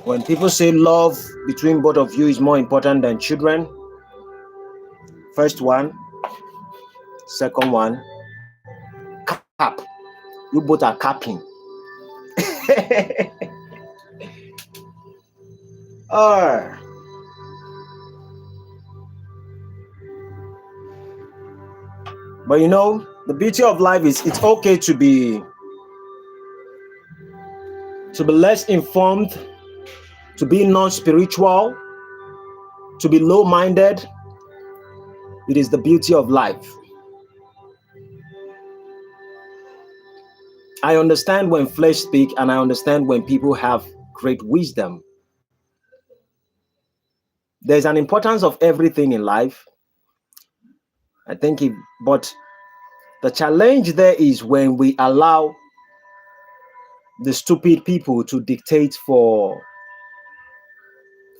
When people say love between both of you is more important than children, first one, second one, cap. You both are capping. But you know, the beauty of life is it's okay to be to be less informed, to be non-spiritual, to be low-minded. It is the beauty of life. I understand when flesh speak, and I understand when people have great wisdom. There's an importance of everything in life. But the challenge there is when we allow the stupid people to dictate for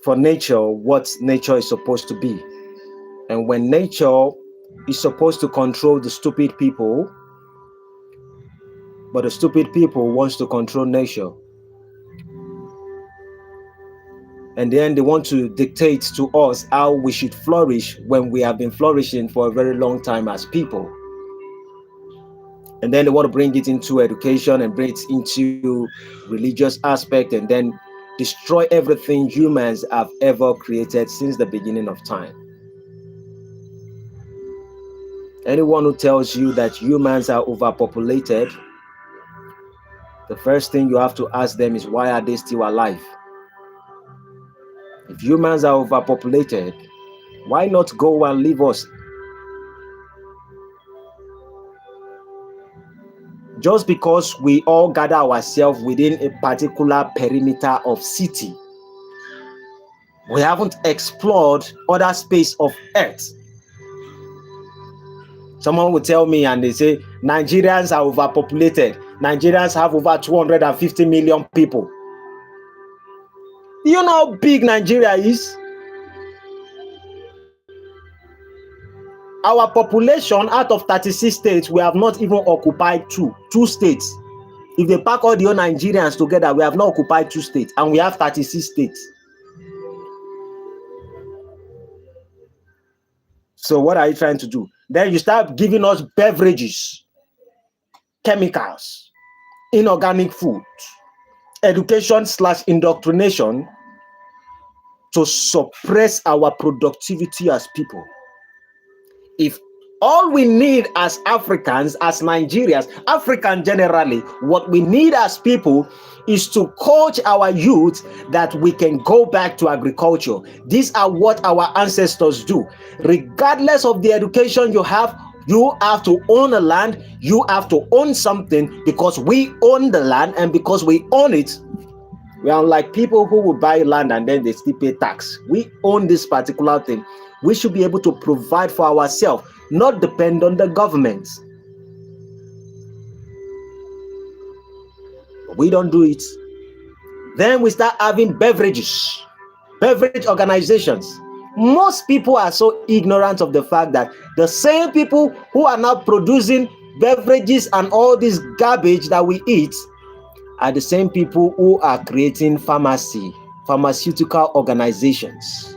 nature what nature is supposed to be. And when nature is supposed to control the stupid people, but the stupid people wants to control nature. And then they want to dictate to us how we should flourish when we have been flourishing for a very long time as people. And then they want to bring it into education and bring it into religious aspect, and then destroy everything humans have ever created since the beginning of time. Anyone who tells you that humans are overpopulated, the first thing you have to ask them is, why are they still alive? If humans are overpopulated, why not go and leave us? Just because we all gather ourselves within a particular perimeter of city, we haven't explored other space of earth. Someone will tell me and they say, Nigerians are overpopulated. Nigerians have over 250 million people. You know how big Nigeria is? Our population, out of 36 states, we have not even occupied two states. If they pack all the other Nigerians together, we have not occupied 2 states, and we have 36 states. So what are you trying to do? Then you start giving us beverages, chemicals, inorganic food, education/indoctrination to suppress our productivity as people. If all we need as Africans, as Nigerians, African generally, what we need as people is to coach our youth that we can go back to agriculture. These are what our ancestors do. Regardless of the education you have to own a land, you have to own something, because we own the land, and because we own it, we are unlike people who will buy land and then they still pay tax. We own this particular thing. We should be able to provide for ourselves, not depend on the government. But we don't do it. Then we start having beverage organizations. Most people are so ignorant of the fact that the same people who are now producing beverages and all this garbage that we eat are the same people who are creating pharmaceutical organizations.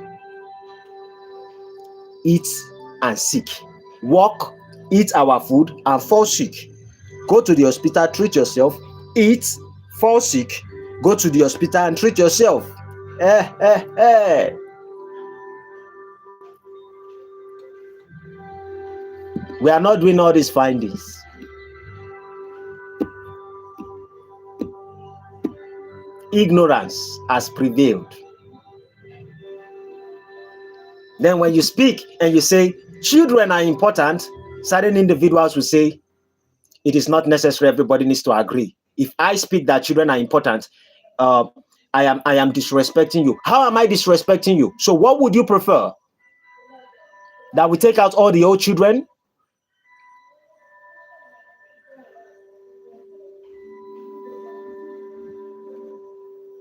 Eat and sick. Work, eat our food, and fall sick. Go to the hospital, treat yourself. Eat, fall sick. Go to the hospital and treat yourself. We are not doing all these findings. Ignorance has prevailed. Then when you speak and you say children are important, certain individuals will say it is not necessary, everybody needs to agree. If I speak that children are important, I am disrespecting you. How am I disrespecting you? So what would you prefer? That we take out all the old children?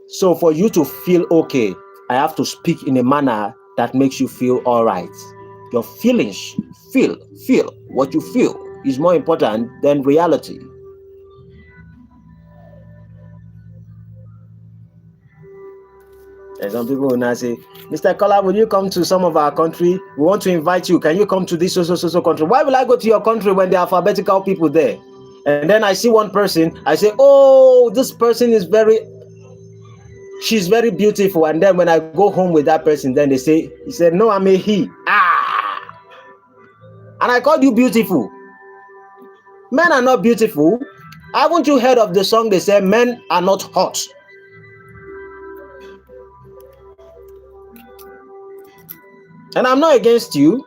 So for you to feel okay, I have to speak in a manner that makes you feel all right. Your feelings, feel what you feel is more important than reality. And some people will now say, Mr. Kola, will you come to some of our country? We want to invite you. Can you come to this so country? Why will I go to your country when there are alphabetical people there? And then I see one person, I say, oh, this person is she's very beautiful. And then when I go home with that person, then he said, no, I'm a he. And I called you beautiful. Men are not beautiful. Haven't you heard of the song they say men are not hot? And I'm not against you.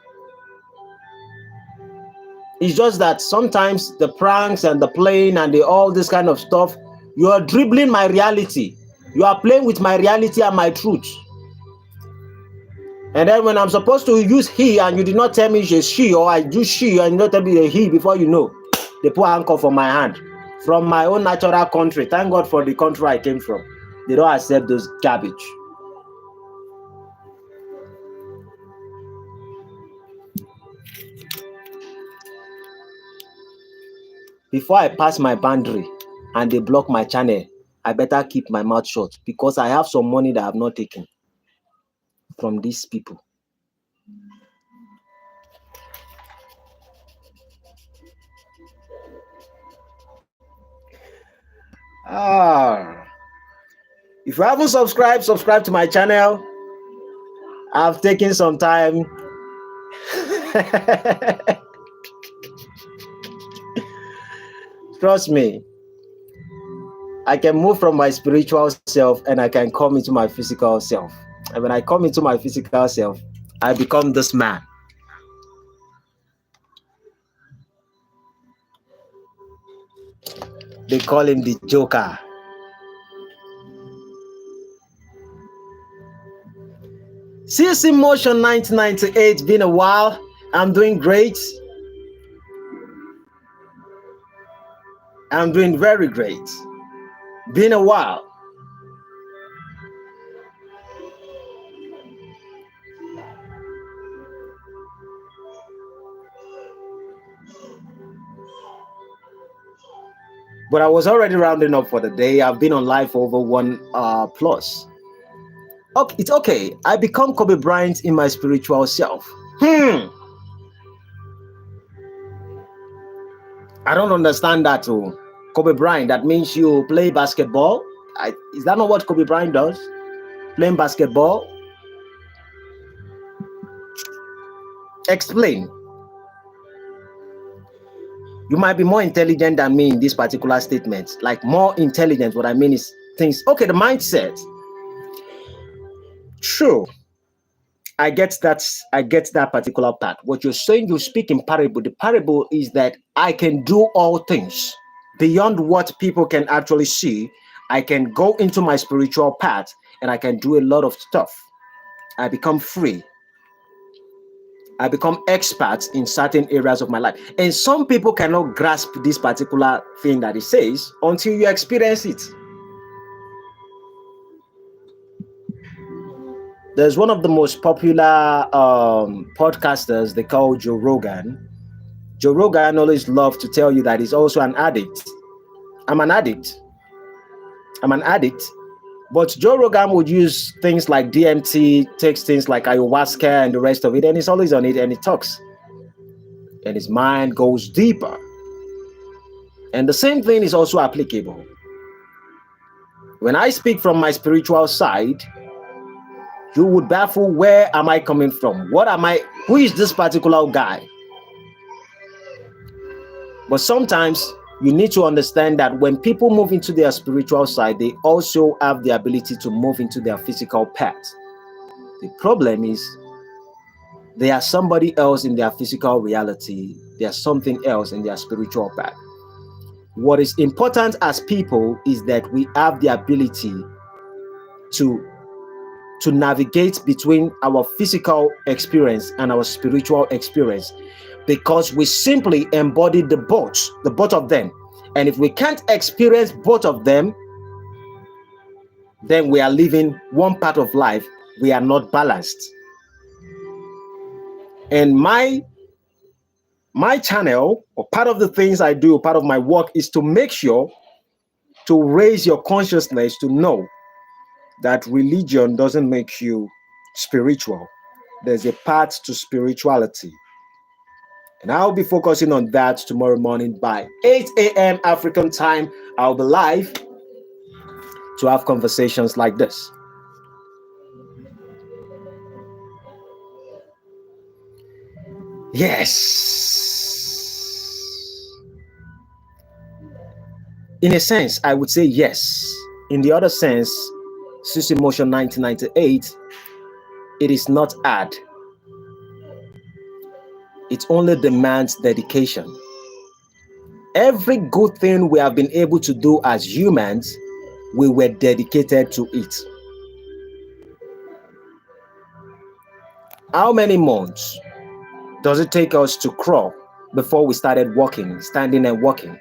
It's just that sometimes the pranks and the playing and all this kind of stuff, you are dribbling my reality. You are playing with my reality and my truth. And then when I'm supposed to use he and you did not tell me it's she, or I do she and you not tell me a he before you know, they put handcuff on my hand. From my own natural country. Thank God for the country I came from. They don't accept those garbage. Before I pass my boundary and they block my channel, I better keep my mouth shut because I have some money that I have not taken from these people. If you haven't subscribed, subscribe to my channel. I've taken some time. Trust me, I can move from my spiritual self and I can come into my physical self. And when I come into my physical self, I become this man. They call him the Joker. CC Motion 1998, been a while. I'm doing great. I'm doing very great. Been a while. But I was already rounding up for the day. I've been on live for over 1 plus. Okay, it's okay. I become Kobe Bryant in my spiritual self. I don't understand that too. Kobe Bryant, that means you play basketball? Is that not what Kobe Bryant does? Playing basketball? Explain. You might be more intelligent than me in this particular statement. Like more intelligent, what I mean is things. Okay, the mindset. True. I get that particular part. What you're saying, you speak in parable. The parable is that I can do all things beyond what people can actually see. I can go into my spiritual path and I can do a lot of stuff. I become free. I become expert in certain areas of my life. And some people cannot grasp this particular thing that it says until you experience it. There's one of the most popular podcasters they call Joe Rogan. Joe Rogan always loves to tell you that he's also an addict. I'm an addict. But Joe Rogan would use things like DMT, takes things like ayahuasca and the rest of it, and he's always on it and he talks. And his mind goes deeper. And the same thing is also applicable. When I speak from my spiritual side, you would baffle, where am I coming from? Who is this particular guy? But sometimes you need to understand that when people move into their spiritual side, they also have the ability to move into their physical path. The problem is they are somebody else in their physical reality. They are something else in their spiritual path. What is important as people is that we have the ability to navigate between our physical experience and our spiritual experience, because we simply embody the both of them. And if we can't experience both of them, then we are living one part of life. We are not balanced. And my channel, or part of the things I do, part of my work, is to make sure to raise your consciousness to know that religion doesn't make you spiritual. There's a path to spirituality. And I'll be focusing on that tomorrow morning by 8 a.m. African time. I'll be live to have conversations like this. Yes. In a sense, I would say yes. In the other sense, CC Motion 1998, it is not hard. It only demands dedication. Every good thing we have been able to do as humans, we were dedicated to it. How many months does it take us to crawl before we started walking, standing and walking?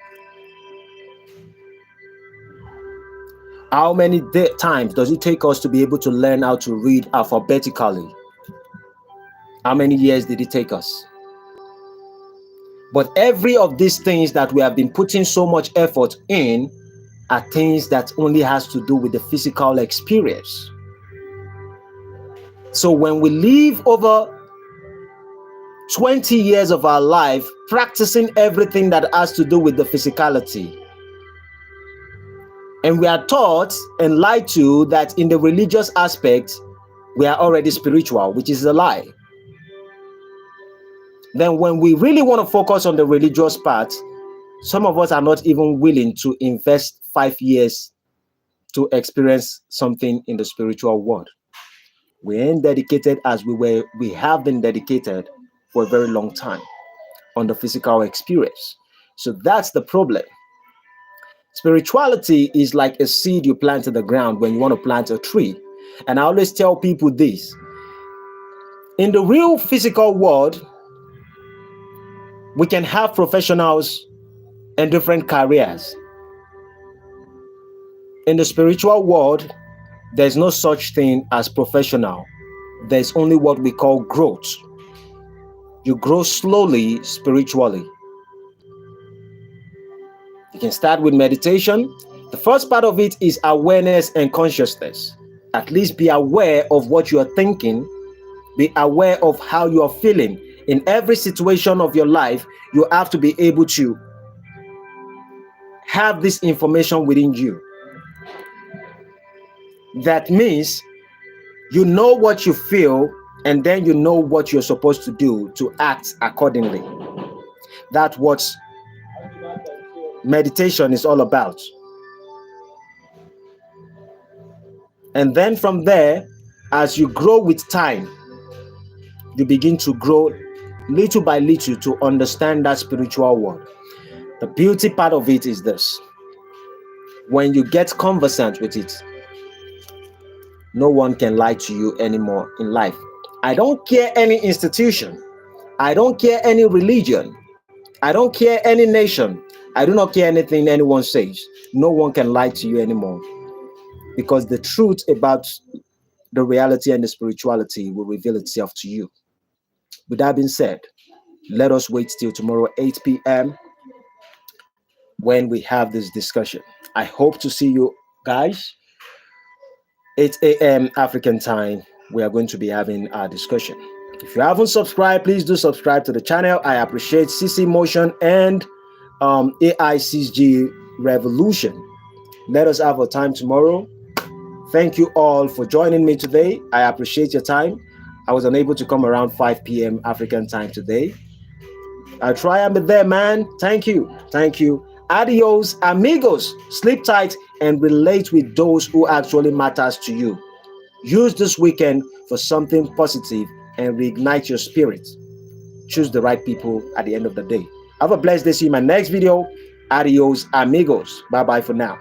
How many times does it take us to be able to learn how to read alphabetically? How many years did it take us? But every of these things that we have been putting so much effort in are things that only has to do with the physical experience. So when we live over 20 years of our life practicing everything that has to do with the physicality, and we are taught and lied to that in the religious aspect, we are already spiritual, which is a lie. Then when we really want to focus on the religious part, some of us are not even willing to invest 5 years to experience something in the spiritual world. We ain't dedicated as we have been dedicated for a very long time on the physical experience. So that's the problem. Spirituality is like a seed you plant in the ground when you want to plant a tree. And I always tell people this. In the real physical world, we can have professionals and different careers. In the spiritual world, there's no such thing as professional. There's only what we call growth. You grow slowly spiritually. You can start with meditation. The first part of it is awareness and consciousness. At least be aware of what you are thinking. Be aware of how you are feeling. In every situation of your life, you have to be able to have this information within you. That means you know what you feel, and then you know what you're supposed to do to act accordingly. That's what meditation is all about. And then from there, as you grow with time, you begin to grow little by little to understand that spiritual world. The beauty part of it is this. When you get conversant with it, no one can lie to you anymore in life. I don't care any institution. I don't care any religion. I don't care any nation. I do not care anything anyone says. No one can lie to you anymore. Because the truth about the reality and the spirituality will reveal itself to you. With that being said, let us wait till tomorrow 8 p.m. when we have this discussion. I hope to see you guys 8 a.m. African time. We are going to be having our discussion. If you haven't subscribed, please do subscribe to the channel. I appreciate CC Motion and AICG Revolution. Let us have a time tomorrow. Thank you all for joining me today. I appreciate your time. I was unable to come around 5 p.m. African time today. I'll try and be there, man. Thank you. Thank you. Adios, amigos. Sleep tight and relate with those who actually matters to you. Use this weekend for something positive and reignite your spirit. Choose the right people at the end of the day. Have a blessed day. See you in my next video. Adios, amigos. Bye-bye for now.